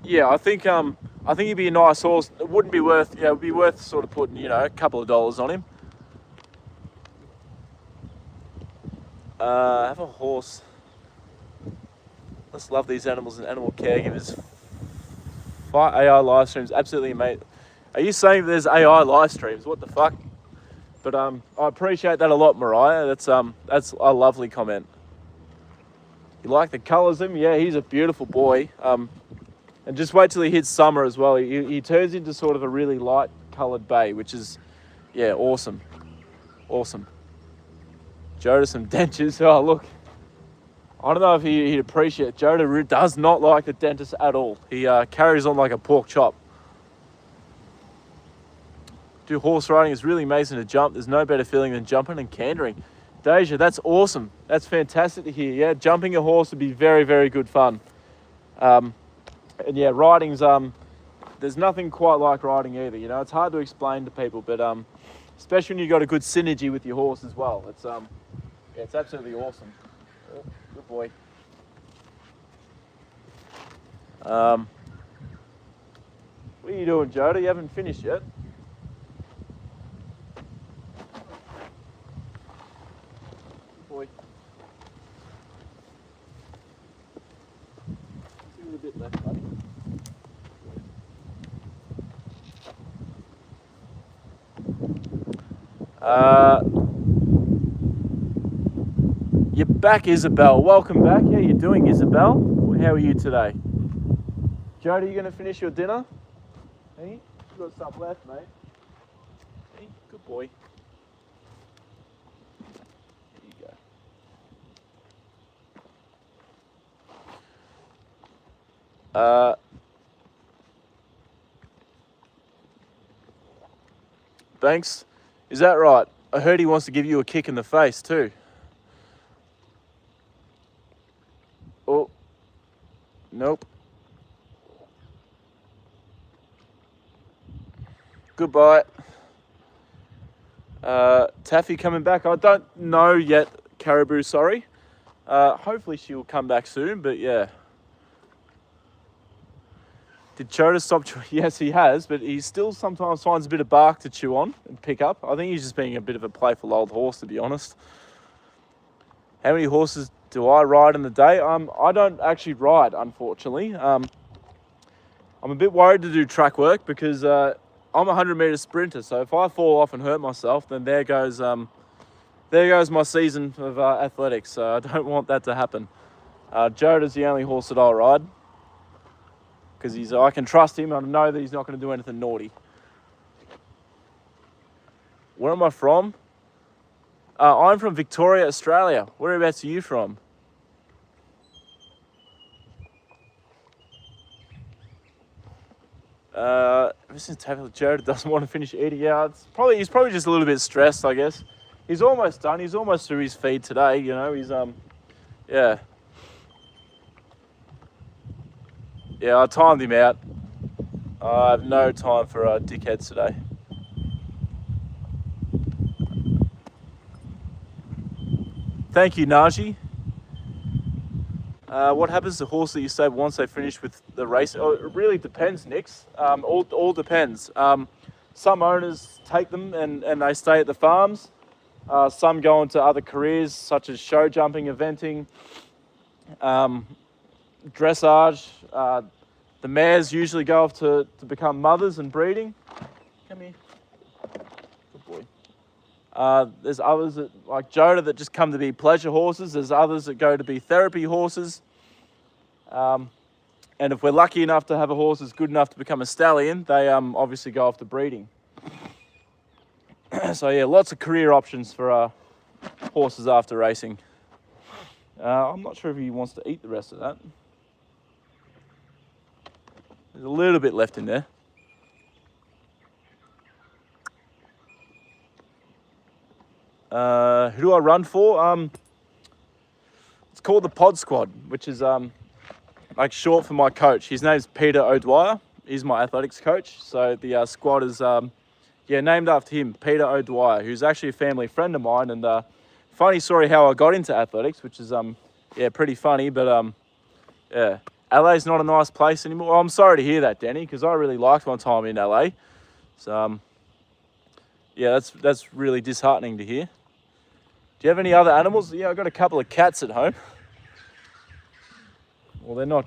yeah, I think he'd be a nice horse. It wouldn't be worth, yeah, it would be worth sort of putting, a couple of dollars on him. Have a horse. Let's love these animals and animal caregivers. Fight AI live streams, absolutely amazing. Are you saying there's AI live streams? What the fuck? But I appreciate that a lot, Mariah. That's a lovely comment. You like the colours of him? Yeah, he's a beautiful boy. And just wait till he hits summer as well. He turns into sort of a really light coloured bay, which is, yeah, awesome. Awesome. Joda some dentures. Oh, look. I don't know if he'd appreciate it. Joda does not like the dentist at all. He carries on like a pork chop. Horse riding is really amazing to jump. There's no better feeling than jumping and cantering. Deja, that's awesome. That's fantastic to hear. Yeah, jumping a horse would be very good fun. And yeah, riding's there's nothing quite like riding either. It's hard to explain to people, but especially when you've got a good synergy with your horse as well. It's yeah, it's absolutely awesome. Oh, good boy. What are you doing, Joda? You haven't finished yet. Boy. A bit left, buddy. You're back, Isabel. Welcome back. How you doing, Isabel? How are you today? Joda, you going to finish your dinner? Hey, you got stuff left, mate. Hey, good boy. There you go. Thanks. Is that right? I heard he wants to give you a kick in the face too. Oh. Nope. Goodbye. Taffy coming back. I don't know yet, Caribou, sorry. Hopefully she'll come back soon, but yeah. Did Joda stop chewing? Yes, he has, but he still sometimes finds a bit of bark to chew on and pick up. I think he's just being a bit of a playful old horse, to be honest. How many horses do I ride in the day? I don't actually ride, unfortunately. I'm a bit worried to do track work because I'm a 100-metre sprinter, so if I fall off and hurt myself, then there goes my season of athletics. So I don't want that to happen. Joda's the only horse that I ride because I can trust him. I know that he's not going to do anything naughty. Where am I from? I'm from Victoria, Australia. Whereabouts are you from? Since Joda doesn't want to finish eating, yeah, he's probably just a little bit stressed, I guess. He's almost done. He's almost through his feed today. He's yeah. Yeah, I timed him out. I have no time for dickheads today. Thank you, Najee. What happens to horses that you stable once they finish with the race? Oh, it really depends, Nix. All depends. Some owners take them and they stay at the farms. Some go into other careers such as show jumping, eventing, dressage. The mares usually go off to become mothers and breeding. Come here. Good boy. There's others that, like Joda, that just come to be pleasure horses. There's others that go to be therapy horses. And if we're lucky enough to have a horse that's good enough to become a stallion, they obviously go off to breeding. So yeah, lots of career options for horses after racing. I'm not sure if he wants to eat the rest of that. There's a little bit left in there. Who do I run for? It's called the Pod Squad, which is like short for my coach. His name's Peter O'Dwyer. He's my athletics coach. So the squad is named after him, Peter O'Dwyer, who's actually a family friend of mine. And funny story how I got into athletics, which is pretty funny. But yeah, LA's not a nice place anymore. Well, I'm sorry to hear that, Danny, because I really liked my time in LA. So yeah, that's really disheartening to hear. Do you have any other animals? Yeah, I've got a couple of cats at home. Well, they're not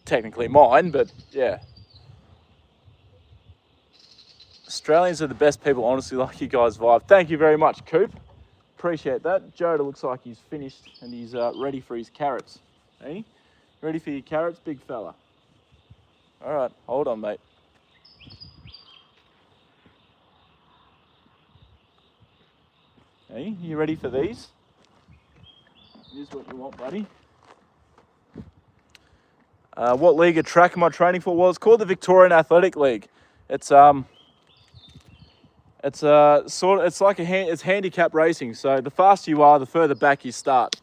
technically mine, but yeah. Australians are the best people, honestly, like you guys vibe. Thank you very much, Coop. Appreciate that. Joda looks like he's finished and he's ready for his carrots. Hey? Ready for your carrots, big fella? All right, hold on, mate. Hey, you ready for these? Here's what you want, buddy. What league of track am I training for? Well, it's called the Victorian Athletic League. It's it's handicap racing. So the faster you are, the further back you start.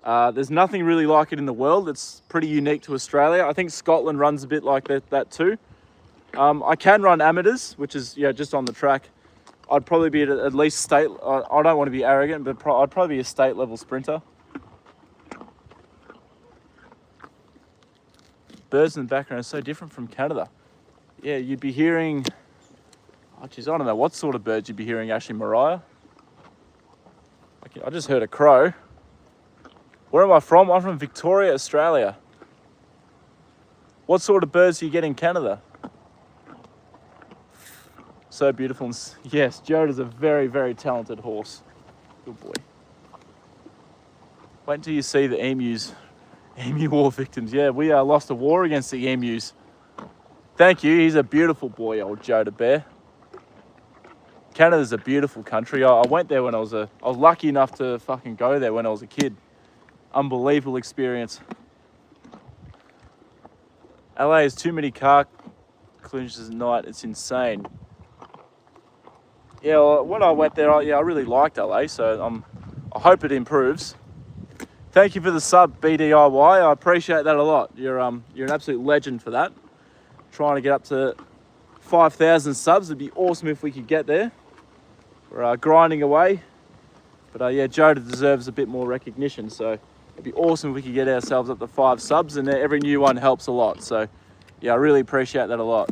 There's nothing really like it in the world. It's pretty unique to Australia. I think Scotland runs a bit like that too. I can run amateurs, which is just on the track. I'd probably be at least state. I don't want to be arrogant, but I'd probably be a state level sprinter. Birds in the background are so different from Canada. Yeah, you'd be hearing. Oh, geez, I don't know what sort of birds you'd be hearing. Actually, Mariah. I just heard a crow. Where am I from? I'm from Victoria, Australia. What sort of birds do you get in Canada? So beautiful. Yes, Joda's a very, very talented horse. Good boy. Wait until you see the emus. Emu war victims. Yeah, we lost a war against the emus. Thank you. He's a beautiful boy, old Joda Bear. Canada's a beautiful country. I went there when I was lucky enough to fucking go there when I was a kid. Unbelievable experience. LA has too many car collisions at night. It's insane. Yeah, well, when I went there, I really liked LA, so I hope it improves. Thank you for the sub, BDIY. I appreciate that a lot. You're an absolute legend for that. Trying to get up to 5,000 subs. It'd be awesome if we could get there. We're grinding away. But Joda deserves a bit more recognition, so it'd be awesome if we could get ourselves up to 5 subs, and every new one helps a lot. So yeah, I really appreciate that a lot.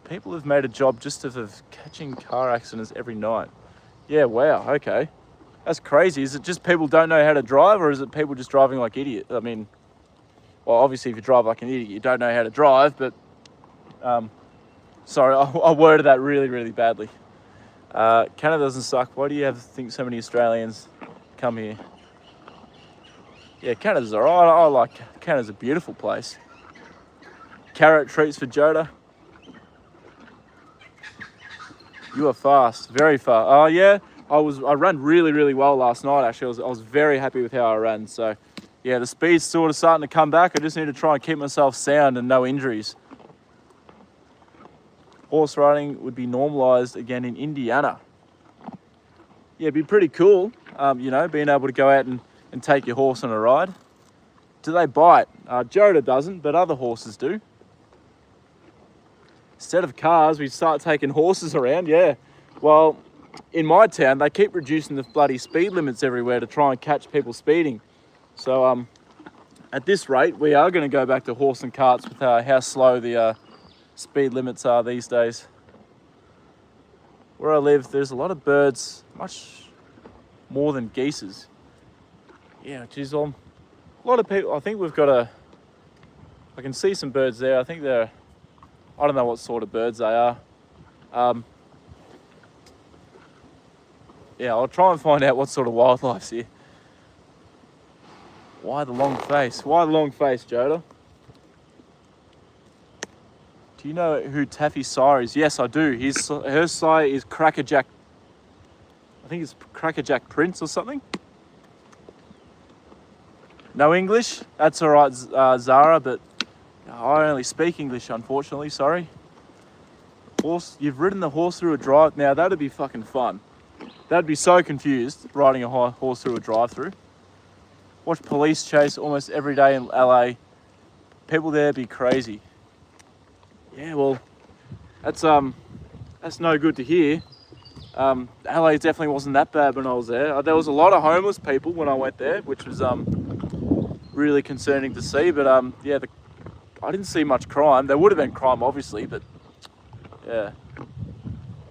People have made a job just of catching car accidents every night. Yeah, wow, okay. That's crazy. Is it just people don't know how to drive, or is it people just driving like idiots? I mean, well, obviously if you drive like an idiot, you don't know how to drive, but sorry, I worded that really, really badly. Canada doesn't suck. Why do you think so many Australians come here? Yeah, Canada's all right. Canada's a beautiful place. Carrot treats for Joda. You are fast, very fast. Oh yeah, I ran really, really well last night. Actually, I was very happy with how I ran. So yeah, the speed's sort of starting to come back. I just need to try and keep myself sound and no injuries. Horse riding would be normalised again in Indiana. Yeah, it'd be pretty cool, being able to go out and take your horse on a ride. Do they bite? Joda doesn't, but other horses do. Instead of cars, we start taking horses around, yeah. Well, in my town, they keep reducing the bloody speed limits everywhere to try and catch people speeding. So at this rate, we are going to go back to horse and carts with how slow the speed limits are these days. Where I live, there's a lot of birds, much more than geeses. Yeah, geez, a lot of people. I think we've got I can see some birds there. I think I don't know what sort of birds they are. Yeah, I'll try and find out what sort of wildlife's here. Why the long face? Why the long face, Joda? Do you know who Taffy's sire is? Yes, I do. Her sire is Crackerjack. I think it's Crackerjack Prince or something. No English? That's all right, Zara, but I only speak English, unfortunately. Sorry. Horse, you've ridden the horse through a drive. Now that'd be fucking fun. That'd be so confused riding a horse through a drive-through. Watch police chase almost every day in LA. People there be crazy. Yeah, well, that's no good to hear. LA definitely wasn't that bad when I was there. There was a lot of homeless people when I went there, which was really concerning to see. But yeah, I didn't see much crime. There would have been crime, obviously, but yeah.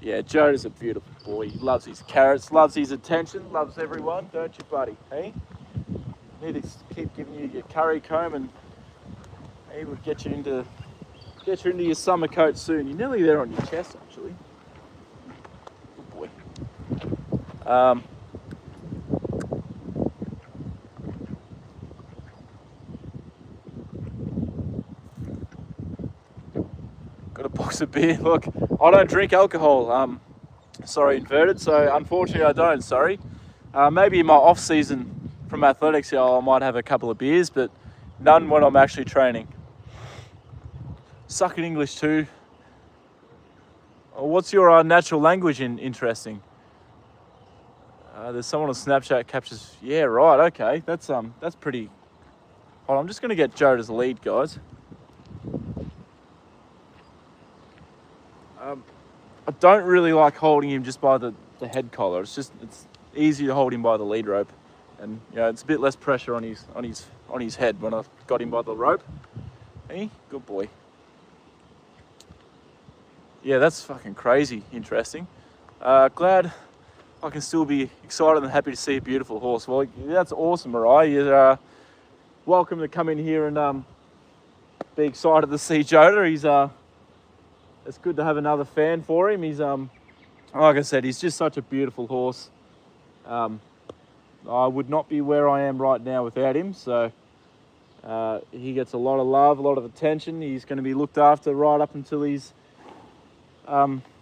Yeah, Joda's a beautiful boy. He loves his carrots, loves his attention, loves everyone, don't you, buddy? Hey? Need to keep giving you your curry comb, and he would get you into your summer coat soon. You're nearly there on your chest, actually. Good boy. Got a box of beer. Look, I don't drink alcohol. Sorry, inverted. So unfortunately, I don't. Sorry. Maybe in my off season from athletics, I might have a couple of beers, but none when I'm actually training. Suck at English too. What's your natural language interesting? There's someone on Snapchat captures. Yeah, right. Okay, that's pretty. Hold on, I'm just gonna get Joda's lead, guys. I don't really like holding him just by the head collar. It's easy to hold him by the lead rope, and it's a bit less pressure on his head when I've got him by the rope. Hey, good boy. Yeah, that's fucking crazy interesting. Glad I can still be excited and happy to see a beautiful horse. Well, that's awesome, Mariah. You're welcome to come in here and be excited to see Joda. It's good to have another fan for him. He's like I said, he's just such a beautiful horse. I would not be where I am right now without him. So he gets a lot of love, a lot of attention. He's going to be looked after right up until he's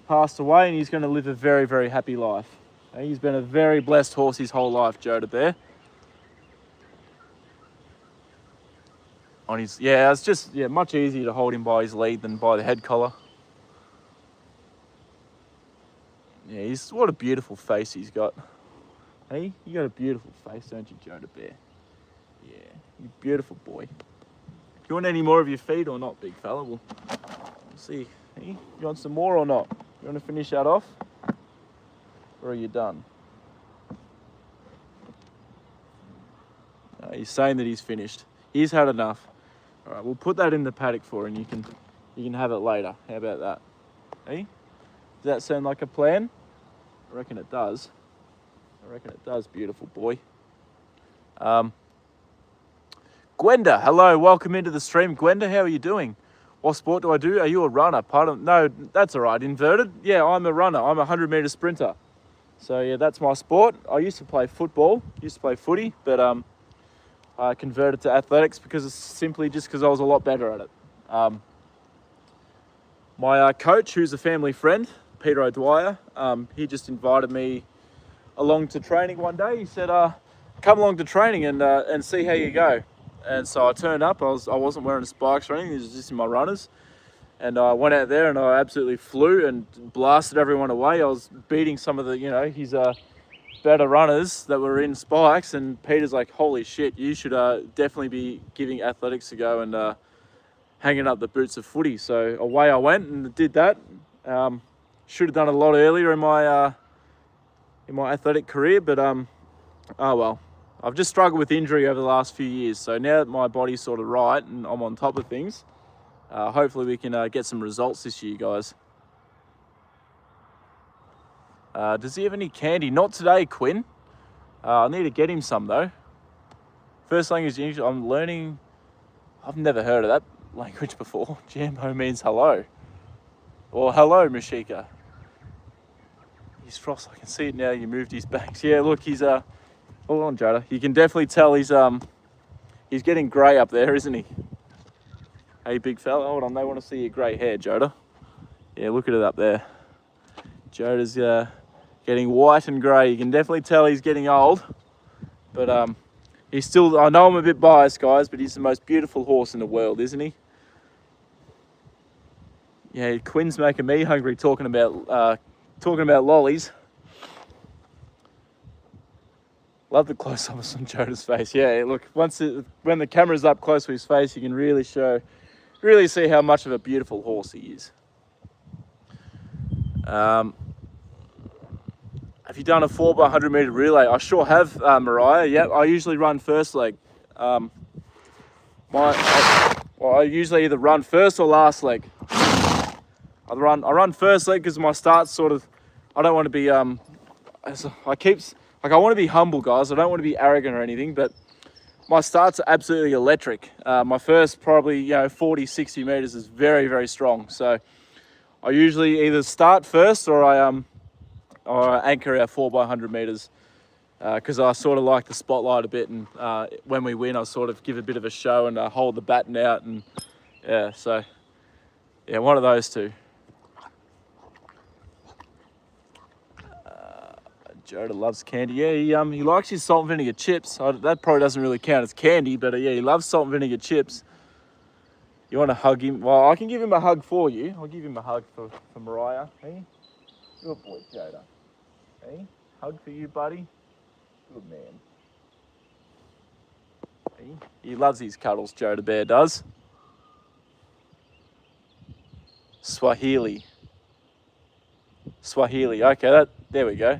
passed away, and he's going to live a very, very happy life. He's been a very blessed horse his whole life, Joda Bear. It's just much easier to hold him by his lead than by the head collar. Yeah, what a beautiful face he's got. Hey, you got a beautiful face, don't you, Joda Bear? Yeah, you beautiful boy. Do you want any more of your feed or not, big fella? We'll see. Hey, you want some more or not? You want to finish that off? Or are you done? He's saying that he's finished. He's had enough. All right, we'll put that in the paddock for him. You can have it later. How about that? Hey? Does that sound like a plan? I reckon it does. Beautiful boy. Gwenda, hello, welcome into the stream. Gwenda, how are you doing? What sport do I do? Are you a runner? Pardon? No, that's all right. Inverted? Yeah, I'm a runner. I'm a 100-meter sprinter. So yeah, that's my sport. I used to play football, used to play footy, but I converted to athletics because I was a lot better at it. My coach, who's a family friend, Peter O'Dwyer, he just invited me along to training one day. He said, come along to training and see how you go. And so I turned up. I wasn't wearing spikes or anything. It was just in my runners. And I went out there and I absolutely flew and blasted everyone away. I was beating some of the, better runners that were in spikes, and Peter's like, holy shit, you should definitely be giving athletics a go and hanging up the boots of footy. So away I went and did that. Should have done it a lot earlier in my athletic career, but oh well. I've just struggled with injury over the last few years, so now that my body's sort of right and I'm on top of things, hopefully we can get some results this year, guys. Does he have any candy? Not today, Quinn. I need to get him some though. First language English, I'm learning. I've never heard of that language before. Jambo means hello. Or hello, Mashika. He's frost, I can see it now. You moved his bangs. Yeah, look, he's hold on, Joda. You can definitely tell he's getting grey up there, isn't he? Hey, big fella. Hold on, they want to see your grey hair, Joda. Yeah, look at it up there. Joda's getting white and grey. You can definitely tell he's getting old. But he's still, I know I'm a bit biased, guys, but he's the most beautiful horse in the world, isn't he? Yeah, Quinn's making me hungry talking about lollies. Love the close-ups on Joda's face. Yeah, look, when the camera's up close to his face, you can really see how much of a beautiful horse he is. Have you done a 4x100 meter relay? I sure have, Mariah. Yep, I usually run first leg. I usually either run first or last leg. I run first leg because my start's sort of, I don't want to be I want to be humble, guys. I don't want to be arrogant or anything, but my starts are absolutely electric. My first probably 40, 60 meters is very, very strong. So I usually either start first or I anchor our 4x100 meters because I sort of like the spotlight a bit, and when we win, I sort of give a bit of a show and hold the baton out, and yeah, so yeah, one of those two. Joda loves candy. Yeah, he likes his salt and vinegar chips. That probably doesn't really count as candy, but yeah, he loves salt and vinegar chips. You want to hug him? Well, I can give him a hug for you. I'll give him a hug for Mariah. Hey, good boy, Joda. Hey, hug for you, buddy. Good man. Hey, he loves his cuddles, Joda Bear does. Swahili. Okay, there we go.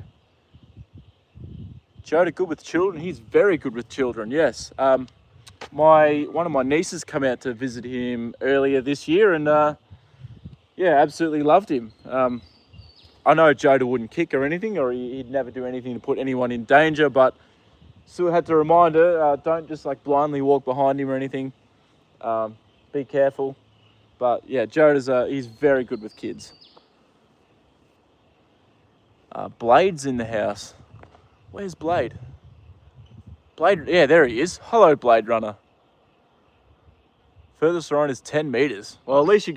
Joda good with children. He's very good with children. Yes. One of my nieces come out to visit him earlier this year, and yeah, absolutely loved him. I know Joda wouldn't kick or anything, or he'd never do anything to put anyone in danger, but still had to remind her, don't just like blindly walk behind him or anything. Be careful. But yeah, he's very good with kids. Blade's in the house. Where's Blade? Blade, yeah, there he is. Hello, Blade Runner. Furthest run is 10 meters. Well, at least you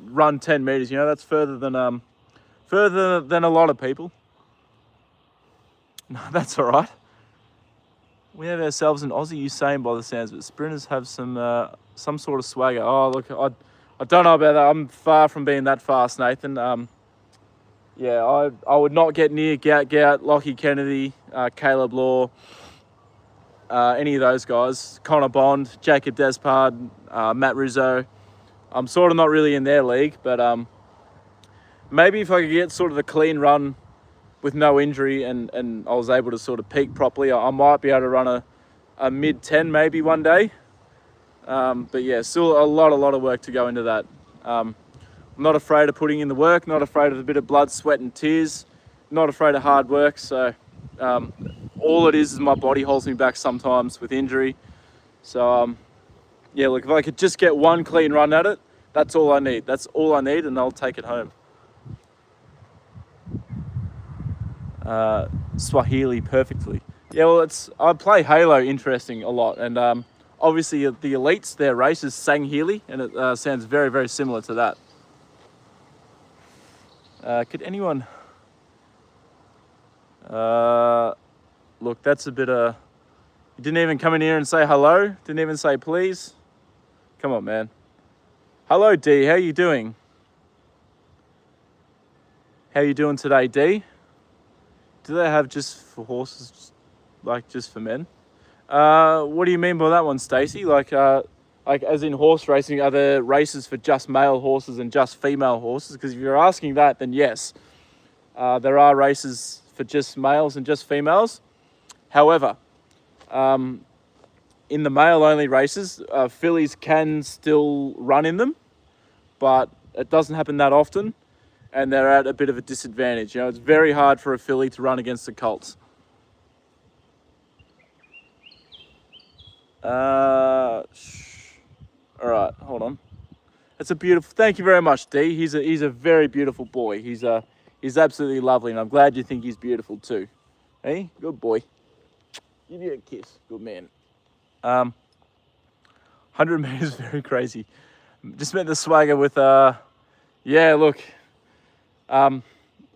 run 10 meters. You know, that's further than a lot of people. No, that's all right. We have ourselves an Aussie Usain by the sounds of it. Sprinters have some sort of swagger. Oh, look, I don't know about that. I'm far from being that fast, Nathan. Yeah, I would not get near Gout, Lockie Kennedy, Caleb Law, any of those guys. Connor Bond, Jacob Despard, Matt Rizzo. I'm sort of not really in their league, but maybe if I could get sort of a clean run with no injury and I was able to sort of peak properly, I might be able to run a mid-10 maybe one day. But yeah, still a lot of work to go into that. I'm not afraid of putting in the work, not afraid of a bit of blood, sweat and tears, not afraid of hard work. So all it is my body holds me back sometimes with injury. So yeah, look, if I could just get one clean run at it, that's all I need. That's all I need, and I'll take it home. Swahili perfectly. Yeah, well, I play Halo interesting a lot, and obviously the elites, their race is Sanghili, and it sounds very, very similar to that. Could anyone... look, that's a bit you didn't even come in here and say hello, didn't even say please. Come on, man. Hello, D, how you doing? How you doing today, D? Do they have just for horses, like just for men? What do you mean by that one, Stacey? Like as in horse racing, are there races for just male horses and just female horses? Because if you're asking that, then yes, there are races for just males and just females. However, in the male-only races, fillies can still run in them, but it doesn't happen that often, and they're at a bit of a disadvantage. You know, it's very hard for a filly to run against the colts. All right, hold on. That's a beautiful. Thank you very much, D. He's a very beautiful boy. He's absolutely lovely, and I'm glad you think he's beautiful too. Hey, good boy. Give you a kiss, good man. 100 meters, very crazy. Just met the swagger with yeah. Look, I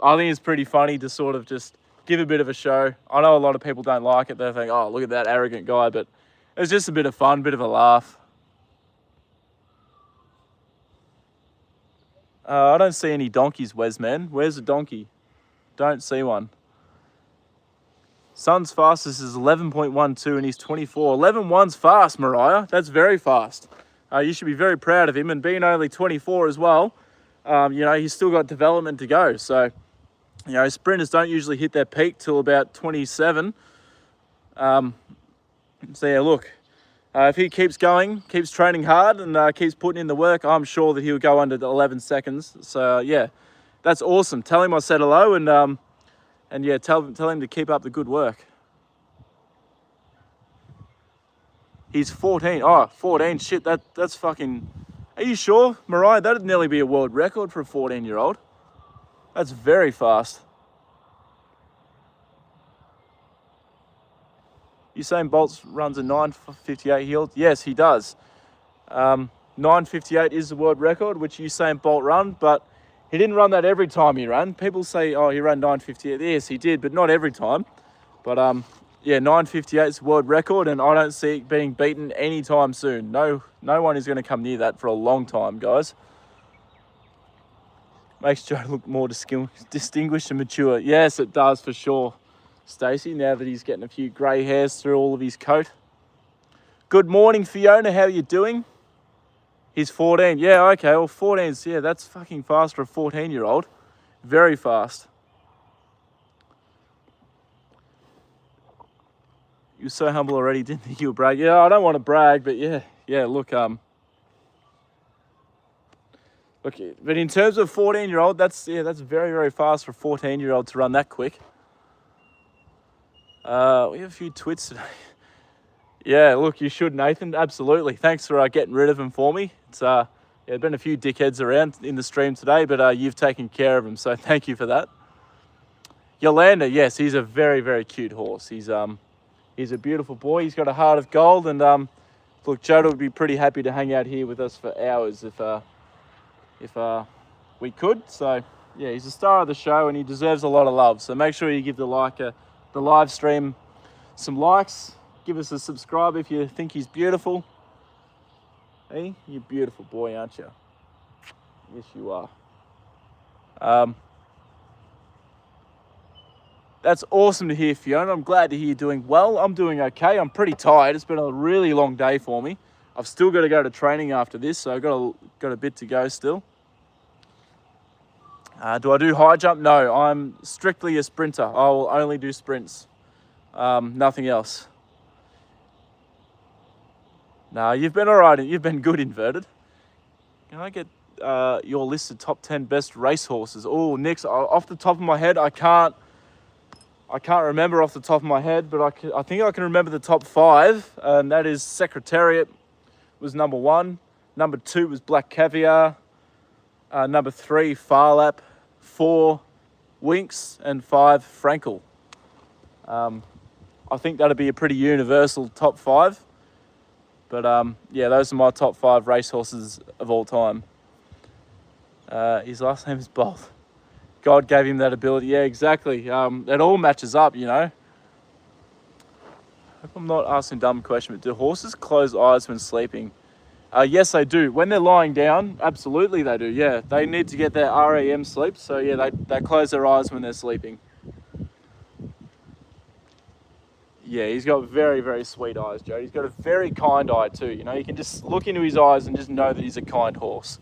think it's pretty funny to sort of just give a bit of a show. I know a lot of people don't like it. They think, oh, look at that arrogant guy, but it's just a bit of fun, bit of a laugh. I don't see any donkeys, Wes, man. Where's the donkey? Don't see one. Son's fastest is 11.12 and he's 24. 11.1's fast, Mariah. That's very fast. You should be very proud of him, and being only 24 as well, you know, he's still got development to go. So, you know, sprinters don't usually hit their peak till about 27. So yeah, look, if he keeps going, keeps training hard and keeps putting in the work, I'm sure that he'll go under the 11 seconds. So yeah, that's awesome. Tell him I said hello, and yeah, tell him to keep up the good work. He's 14. Oh, 14. Shit, that's fucking... Are you sure, Mariah? That'd nearly be a world record for a 14-year-old. That's very fast. Usain Bolt runs a 9:58 heel. Yes, he does. 9:58 is the world record, which Usain Bolt ran, but he didn't run that every time he ran. People say, oh, he ran 9:58. Yes, he did, but not every time. But yeah, 9:58 is the world record, and I don't see it being beaten anytime soon. No one is going to come near that for a long time, guys. Makes Joe look more distinguished and mature. Yes, it does for sure, Stacey, now that he's getting a few grey hairs through all of his coat. Good morning, Fiona. How are you doing? He's 14. Yeah, okay. Well, 14's, yeah, that's fucking fast for a 14-year-old. Very fast. You're so humble already, didn't think you were brag. Yeah, I don't want to brag, but yeah, look, but in terms of 14-year-old, that's very, very fast for a 14-year-old to run that quick. We have a few twits today. Yeah, look, you should, Nathan. Absolutely. Thanks for getting rid of them for me. It's yeah, been a few dickheads around in the stream today, but you've taken care of them, so thank you for that. Yolanda, yes, he's a very, very cute horse. He's a beautiful boy. He's got a heart of gold, and look, Joda would be pretty happy to hang out here with us for hours if we could. So yeah, he's the star of the show, and he deserves a lot of love. So make sure you give the live stream some likes. Give us a subscribe if you think he's beautiful. Hey, you're a beautiful boy, aren't you? Yes, you are. That's awesome to hear, Fiona. I'm glad to hear you're doing well. I'm doing okay. I'm pretty tired. It's been a really long day for me. I've still got to go to training after this, so I've got a bit to go still. Do I do high jump? No, I'm strictly a sprinter. I will only do sprints, nothing else. No, you've been all right. You've been good, inverted. Can I get your list of top 10 best racehorses? Oh, Nick's off the top of my head, I can't remember off the top of my head, but I think I can remember the top 5, and that is Secretariat was number 1. Number 2 was Black Caviar. Number 3, Farlap. 4, Winks, and 5, Frankel. I think that'd be a pretty universal top 5. But yeah, those are my top 5 racehorses of all time. His last name is Bolt. God gave him that ability. Yeah, exactly. It all matches up, you know. Hope I'm not asking a dumb question, but do horses close eyes when sleeping? Yes, they do. When they're lying down, absolutely they do. Yeah, they need to get their REM sleep. So yeah, they close their eyes when they're sleeping. Yeah, he's got very, very sweet eyes, Joe. He's got a very kind eye too. You know, you can just look into his eyes and just know that he's a kind horse.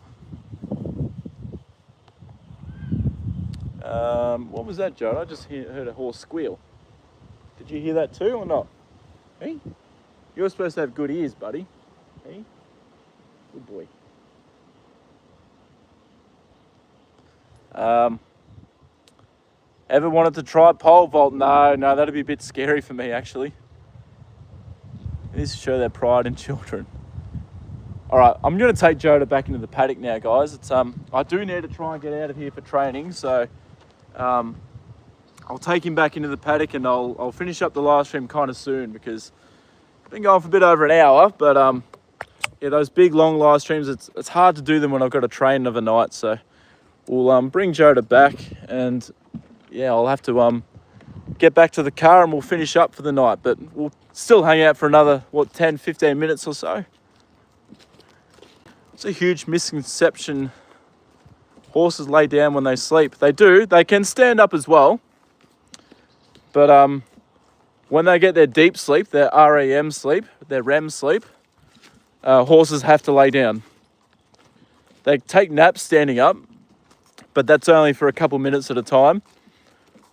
What was that, Joe? I just heard a horse squeal. Did you hear that too or not? Hey, you're supposed to have good ears, buddy. Hey, good boy. Ever wanted to try pole vault? No, that'd be a bit scary for me actually. It is to show their pride in children. All right, I'm going to take Joda back into the paddock now, guys. It's I do need to try and get out of here for training, so I'll take him back into the paddock and I'll finish up the live stream kind of soon because I've been going for a bit over an hour. But yeah, those big long live streams, it's hard to do them when I've got to train overnight. So we'll bring Joda back and yeah, I'll have to get back to the car and we'll finish up for the night. But we'll still hang out for another 10, 15 minutes or so. It's a huge misconception. Horses lay down when they sleep. They do. They can stand up as well. But when they get their deep sleep, their REM sleep, their REM sleep, horses have to lay down. They take naps standing up, but that's only for a couple minutes at a time.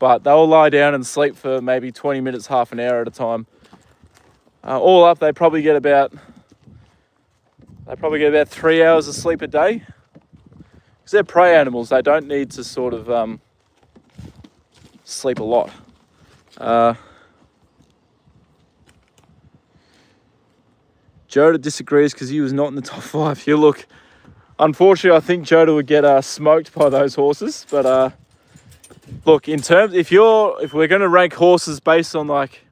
But they'll lie down and sleep for maybe 20 minutes, half an hour at a time. All up, they probably get about 3 hours of sleep a day. Because they're prey animals, they don't need to sort of sleep a lot. Joda disagrees because he was not in the top 5. You look, unfortunately, I think Joda would get smoked by those horses. But look, in terms, if we're going to rank horses based on like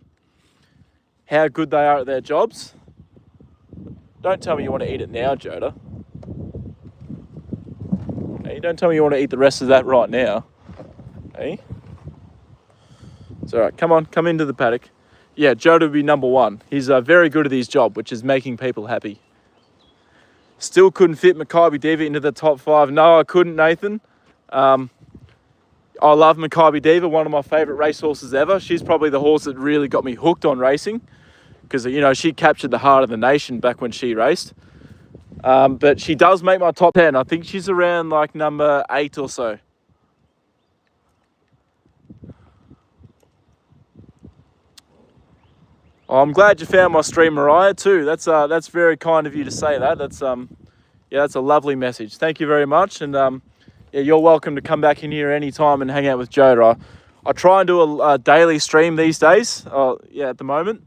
how good they are at their jobs, don't tell me you want to eat it now, Joda. Hey, don't tell me you want to eat the rest of that right now. Hey, it's all right. Come on, come into the paddock. Yeah, Joda would be number 1. He's very good at his job, which is making people happy. Still couldn't fit Maccabi Diva into the top 5. No, I couldn't, Nathan. I love Maccabi Diva, one of my favourite racehorses ever. She's probably the horse that really got me hooked on racing because, you know, she captured the heart of the nation back when she raced. But she does make my top 10. I think she's around like number 8 or so. Oh, I'm glad you found my stream, Mariah, too. That's very kind of you to say that. That's a lovely message. Thank you very much. And yeah, you're welcome to come back in here anytime and hang out with Joda. I try and do a daily stream these days. Yeah, at the moment.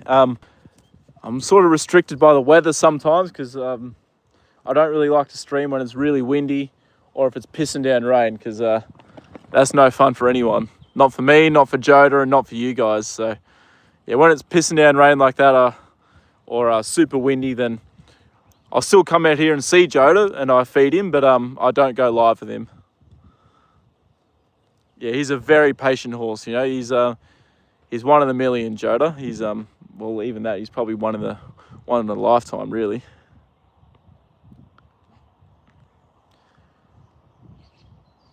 I'm sort of restricted by the weather sometimes because I don't really like to stream when it's really windy or if it's pissing down rain because that's no fun for anyone. Not for me, not for Joda, and not for you guys. So yeah, when it's pissing down rain like that or super windy, then I'll still come out here and see Joda and I feed him, but I don't go live with him. Yeah, he's a very patient horse. You know, he's one in a million, Joda. He's well, even that, he's probably one in a lifetime, really.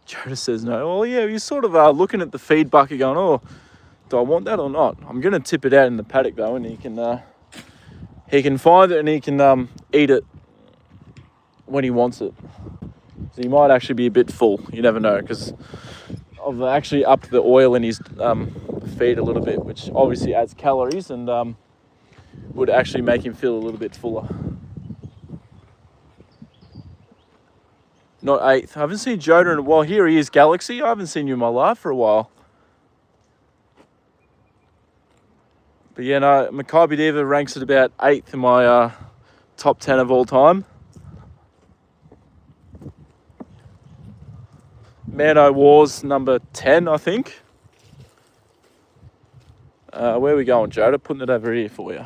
Joda says no. Well, yeah, you're sort of looking at the feed bucket going, oh, do I want that or not? I'm going to tip it out in the paddock though, and he can find it and he can eat it when he wants it. So he might actually be a bit full. You never know, because I've actually upped the oil in his feed a little bit, which obviously adds calories and would actually make him feel a little bit fuller. Not 8th. I haven't seen Joda in a while. Here he is, Galaxy. I haven't seen you in my life for a while. But yeah, no, Maccabi Diva ranks at about 8th in my top 10 of all time. Mano Wars number 10, I think. Where are we going, Joda? Putting it over here for you.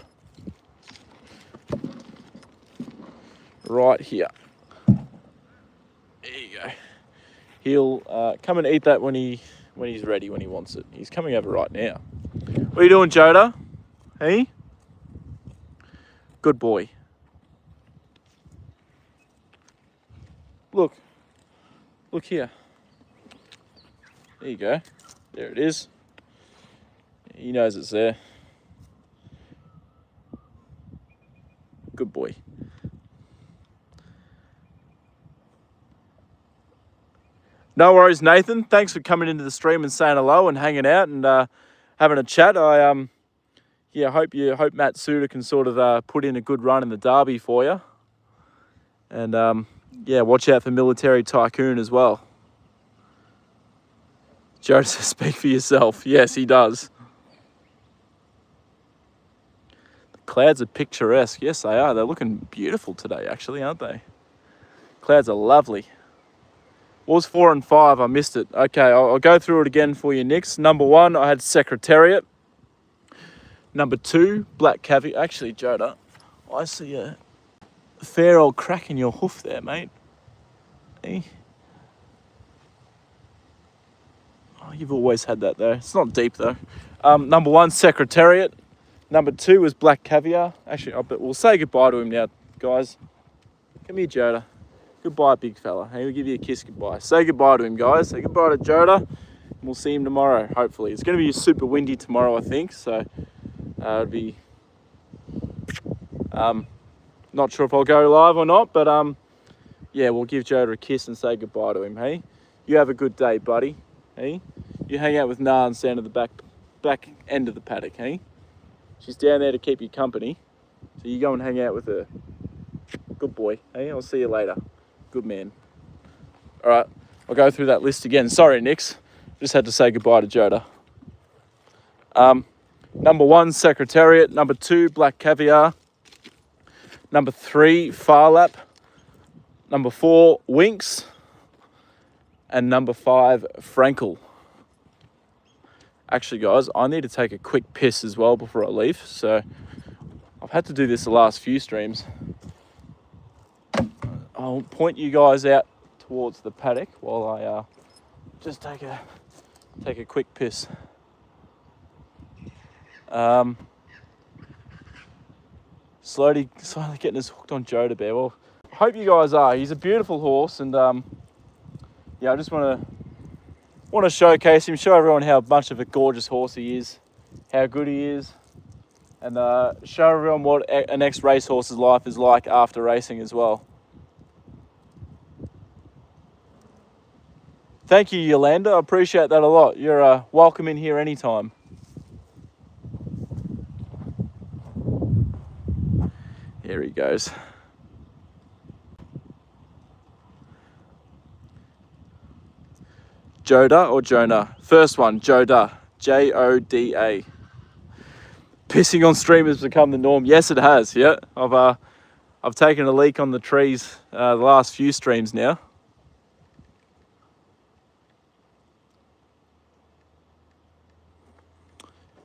Right here. There you go. He'll come and eat that when he's ready, when he wants it. He's coming over right now. What are you doing, Joda? Hey? Good boy. Look. Look here. There you go. There it is. He knows it's there. Good boy. No worries, Nathan. Thanks for coming into the stream and saying hello and hanging out and having a chat. I hope Matt Suter can sort of put in a good run in the Derby for you. And watch out for Military Tycoon as well. Joe says, speak for yourself. Yes, he does. The clouds are picturesque. Yes, they are. They're looking beautiful today, actually, aren't they? Clouds are lovely. What was 4 and 5? I missed it. Okay, I'll go through it again for you, Nix. Number 1, I had Secretariat. Number 2, Black Caviar. Actually, Joda, I see a fair old crack in your hoof there, mate. Hey. Oh, you've always had that, though. It's not deep, though. Number 1, Secretariat. Number 2 was Black Caviar. Actually, we'll say goodbye to him now, guys. Come here, Joda. Goodbye, big fella. Hey, we'll give you a kiss goodbye. Say goodbye to him, guys. Say goodbye to Joda. And we'll see him tomorrow, hopefully. It's going to be super windy tomorrow, I think. So, it'll be... not sure if I'll go live or not, but we'll give Joda a kiss and say goodbye to him, hey? You have a good day, buddy, hey? You hang out with Nan down at the back end of the paddock, hey? She's down there to keep you company. So you go and hang out with her. Good boy, hey? I'll see you later. Good man. All right, I'll go through that list again. Sorry, Nix. Just had to say goodbye to Joda. Number 1, Secretariat. Number 2, Black Caviar. Number 3, Farlap. Number 4, Winks. And number 5, Frankel. Actually, guys, I need to take a quick piss as well before I leave. So I've had to do this the last few streams. I'll point you guys out towards the paddock while I just take a quick piss. Slowly getting us hooked on Joda Bear. Well, I hope you guys are. He's a beautiful horse, and I just want to showcase him, show everyone how much of a gorgeous horse he is, how good he is, and show everyone what an ex-racehorse's life is like after racing as well. Thank you, Yolanda. I appreciate that a lot. You're welcome in here anytime. Here he goes. Joda or Jonah? First one, Joda. Joda. Pissing on stream has become the norm. Yes, it has. Yeah, I've taken a leak on the trees the last few streams now.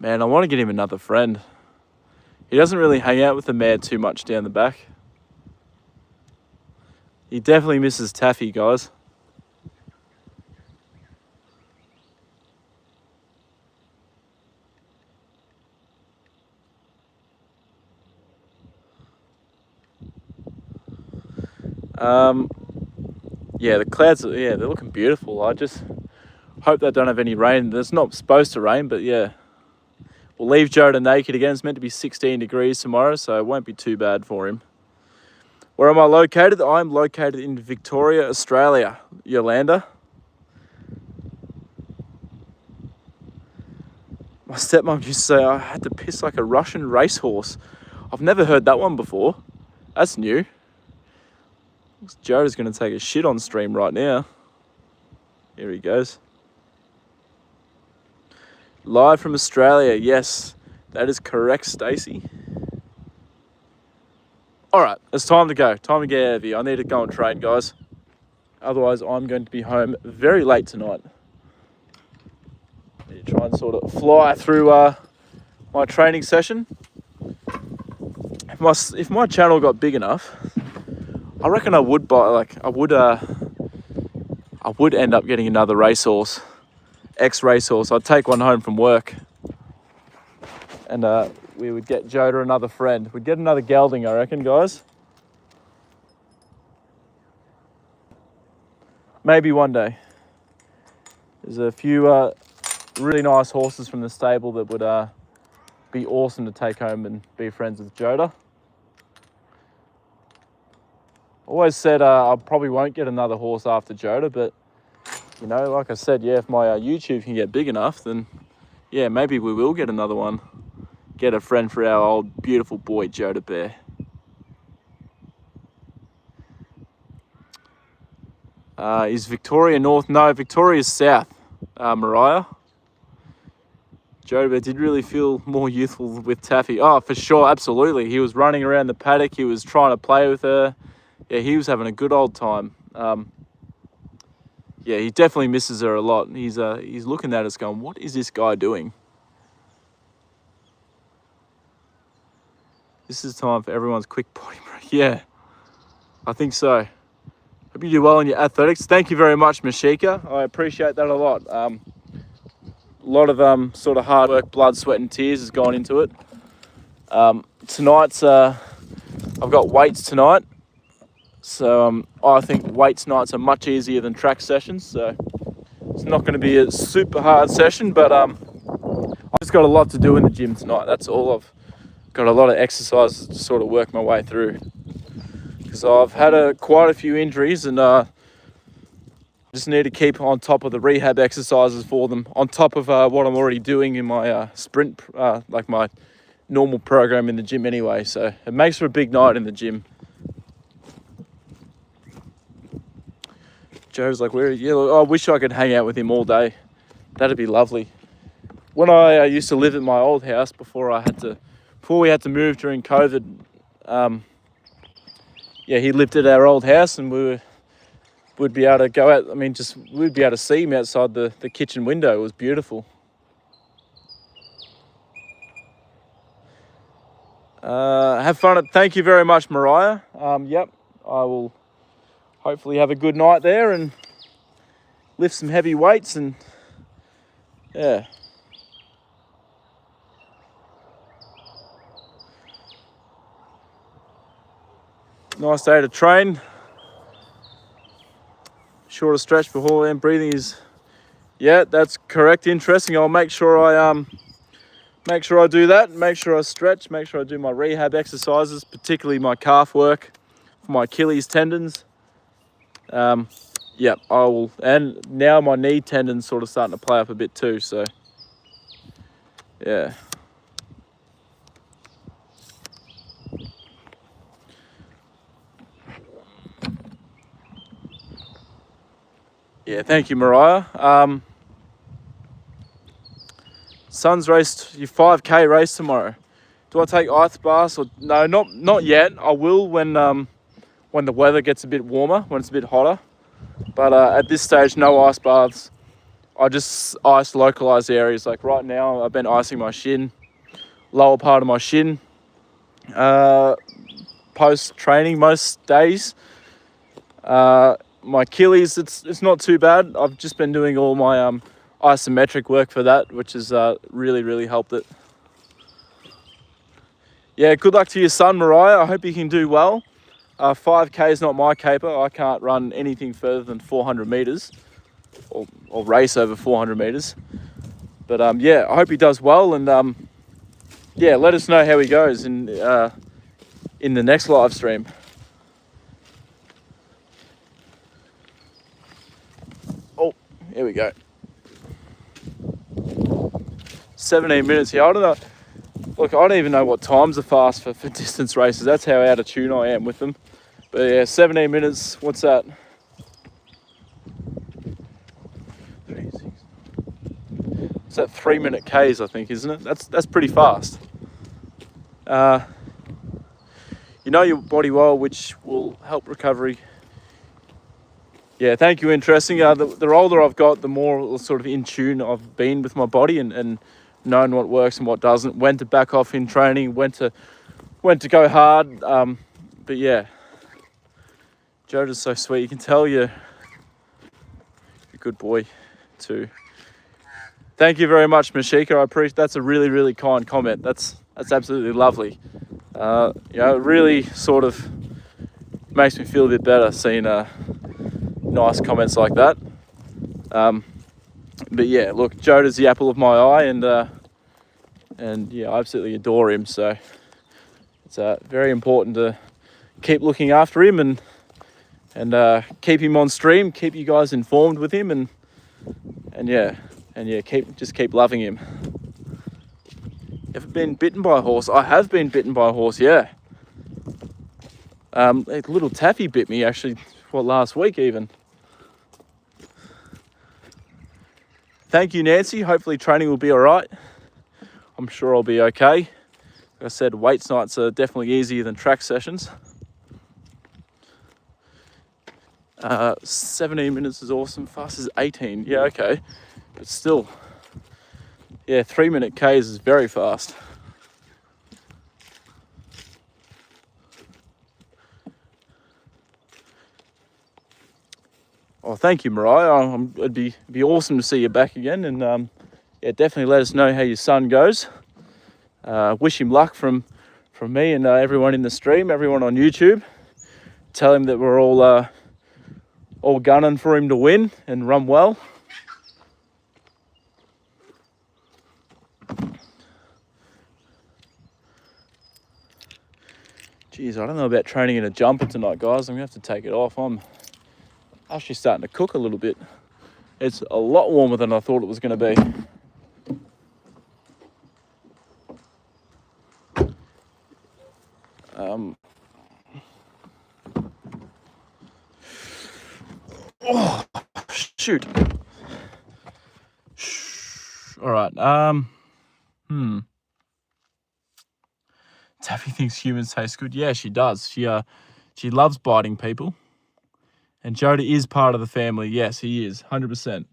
Man, I want to get him another friend. He doesn't really hang out with the mare too much down the back. He definitely misses Taffy, guys. The clouds, they're looking beautiful. I just hope they don't have any rain. It's not supposed to rain, but yeah. We'll leave Joda naked again. It's meant to be 16 degrees tomorrow, so it won't be too bad for him. Where am I located? I'm located in Victoria, Australia. Yolanda. My stepmom used to say I had to piss like a Russian racehorse. I've never heard that one before. That's new. Joda's going to take a shit on stream right now. Here he goes. Live from Australia. Yes, that is correct, Stacey. All right, it's time to go. Time to get out of here. I need to go and train, guys. Otherwise, I'm going to be home very late tonight. I need to try and sort of fly through my training session. If my channel got big enough, I reckon I would buy I would end up getting another racehorse, ex-racehorse. I'd take one home from work, and we would get Joda another friend. We'd get another gelding, I reckon, guys. Maybe one day. There's a few really nice horses from the stable that would be awesome to take home and be friends with Joda. Always said I probably won't get another horse after Joda, but you know, like I said, yeah, if my YouTube can get big enough, then yeah, maybe we will get another one. Get a friend for our old beautiful boy Joda Bear. Is Victoria North? No, Victoria's South, Mariah. Joda Bear did really feel more youthful with Taffy. Oh, for sure, absolutely. He was running around the paddock. He was trying to play with her. Yeah, he was having a good old time. Yeah, he definitely misses her a lot. He's looking at us going, what is this guy doing? This is time for everyone's quick potty break. Yeah, I think so. Hope you do well in your athletics. Thank you very much, Mashika. I appreciate that a lot. A lot of sort of hard work, blood, sweat and tears has gone into it. Tonight's, I've got weights tonight. So I think weights nights are much easier than track sessions. So it's not going to be a super hard session, but I've just got a lot to do in the gym tonight. That's all. I've got a lot of exercises to sort of work my way through. Because I've had quite a few injuries and just need to keep on top of the rehab exercises for them, on top of what I'm already doing in my sprint, like my normal program in the gym anyway. So it makes for a big night in the gym. Joe's like, where? Yeah, I wish I could hang out with him all day. That'd be lovely. When I used to live at my old house before we had to move during COVID, yeah, he lived at our old house and we'd be able to go out. I mean, we'd be able to see him outside the kitchen window. It was beautiful. Have fun. Thank you very much, Mariah. Yep, I will hopefully have a good night there and lift some heavy weights and yeah. Nice day to train. Shorter stretch before and breathing is, yeah, that's correct. Interesting. I'll make sure I do that. Make sure I stretch. Make sure I do my rehab exercises, particularly my calf work for my Achilles tendons. Yeah, I will. And now my knee tendon's sort of starting to play up a bit too. So, yeah. Yeah, thank you, Mariah. Son's raced your 5K race tomorrow. Do I take ice baths or no? Not yet. I will when the weather gets a bit warmer, when it's a bit hotter. But at this stage, no ice baths. I just ice localized areas. Like right now, I've been icing my shin, lower part of my shin. Post training most days. My Achilles, it's not too bad. I've just been doing all my isometric work for that, which has really helped it. Yeah, good luck to your son, Mariah. I hope you can do well. 5K is not my caper. I can't run anything further than 400 meters or race over 400 meters. But yeah, I hope he does well. And yeah, let us know how he goes in the next live stream. Oh, here we go. 17 minutes here. I don't know. Look, I don't even know what times are fast for distance races. That's how out of tune I am with them. But yeah, 17 minutes. What's that? 3, 6. It's that 3-minute Ks, I think, isn't it? That's pretty fast. You know your body well, which will help recovery. Yeah, thank you. Interesting. The older I've got, the more sort of in tune I've been with my body and known what works and what doesn't. When to back off in training, when to go hard. But yeah, Joda's so sweet. You can tell you're a good boy too. Thank you very much, Mashika. I appreciate. That's a really kind comment. That's absolutely lovely. You know, it really sort of makes me feel a bit better seeing nice comments like that. But yeah, look, Joda's the apple of my eye, and yeah, I absolutely adore him. So it's very important to keep looking after him and and keep him on stream, keep you guys informed with him, and yeah, keep loving him. Ever been bitten by a horse? I have been bitten by a horse, yeah. A little Taffy bit me actually, last week even. Thank you, Nancy. Hopefully training will be all right. I'm sure I'll be okay. Like I said, weights nights are definitely easier than track sessions. 17 minutes is awesome. Fast is 18. Yeah, okay. But still, yeah, 3-minute Ks is very fast. Oh, thank you, Mariah. It'd be awesome to see you back again, and yeah, definitely let us know how your son goes. Wish him luck from me and everyone in the stream, everyone on YouTube. Tell him that we're all gunning for him to win and run well. Geez, I don't know about training in a jumper tonight, guys. I'm gonna have to take it off. I'm actually starting to cook a little bit. It's a lot warmer than I thought it was gonna be. Oh, shoot. All right. Taffy thinks humans taste good. Yeah, she does. She loves biting people. And Joda is part of the family. Yes, he is, 100%.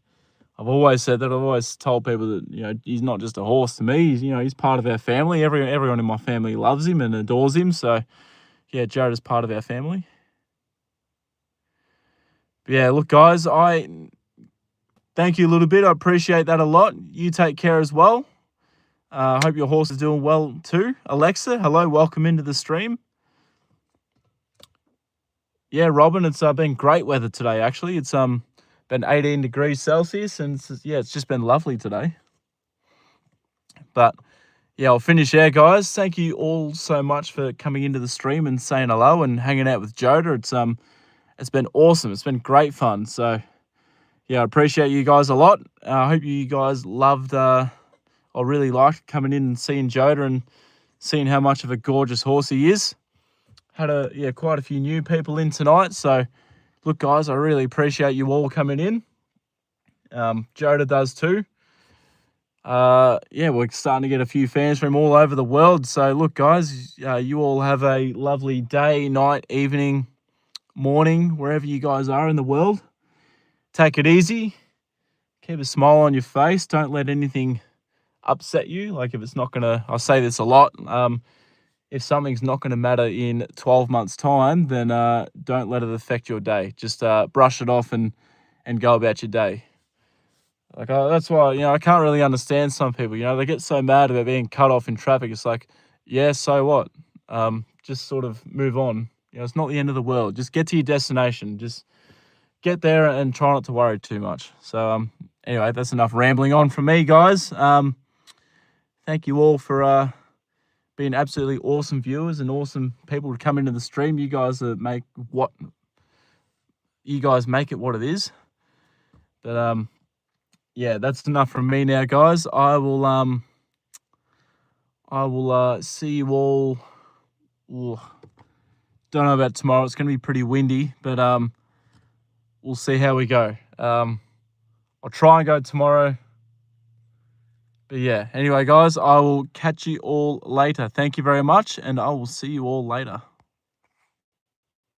I've always said that. I've always told people that, he's not just a horse to me. He's part of our family. Everyone in my family loves him and adores him. So, yeah, Joda's part of our family. But yeah, look, guys, I thank you a little bit. I appreciate that a lot. You take care as well. I hope your horse is doing well too. Alexa, hello, welcome into the stream. Yeah, Robin, it's been great weather today, actually. It's been 18 degrees Celsius, and it's just been lovely today. But yeah, I'll finish there, guys. Thank you all so much for coming into the stream and saying hello and hanging out with Joda. It's been awesome. It's been great fun. So yeah, I appreciate you guys a lot. I hope you guys loved I really liked coming in and seeing Joda and seeing how much of a gorgeous horse he is. Had quite a few new people in tonight. So look, guys, I really appreciate you all coming in. Joda does too. Yeah, we're starting to get a few fans from all over the world. So look, guys, you all have a lovely day, night, evening, morning, wherever you guys are in the world. Take it easy. Keep a smile on your face. Don't let anything upset you. Like if it's not gonna, I say this a lot, if something's not gonna matter in 12 months time, then don't let it affect your day. Just brush it off and go about your day. Like that's why, I can't really understand some people, they get so mad about being cut off in traffic. It's like, yeah, so what? Just sort of move on. It's not the end of the world. Just get to your destination. Just get there and try not to worry too much. So anyway, that's enough rambling on from me, guys. Thank you all for being absolutely awesome viewers and awesome people to come into the stream. You guys make it what it is. But yeah, that's enough from me now, guys. I will see you all. Ooh, don't know about tomorrow. It's going to be pretty windy, but we'll see how we go. I'll try and go tomorrow. But yeah, anyway, guys, I will catch you all later. Thank you very much, and I will see you all later.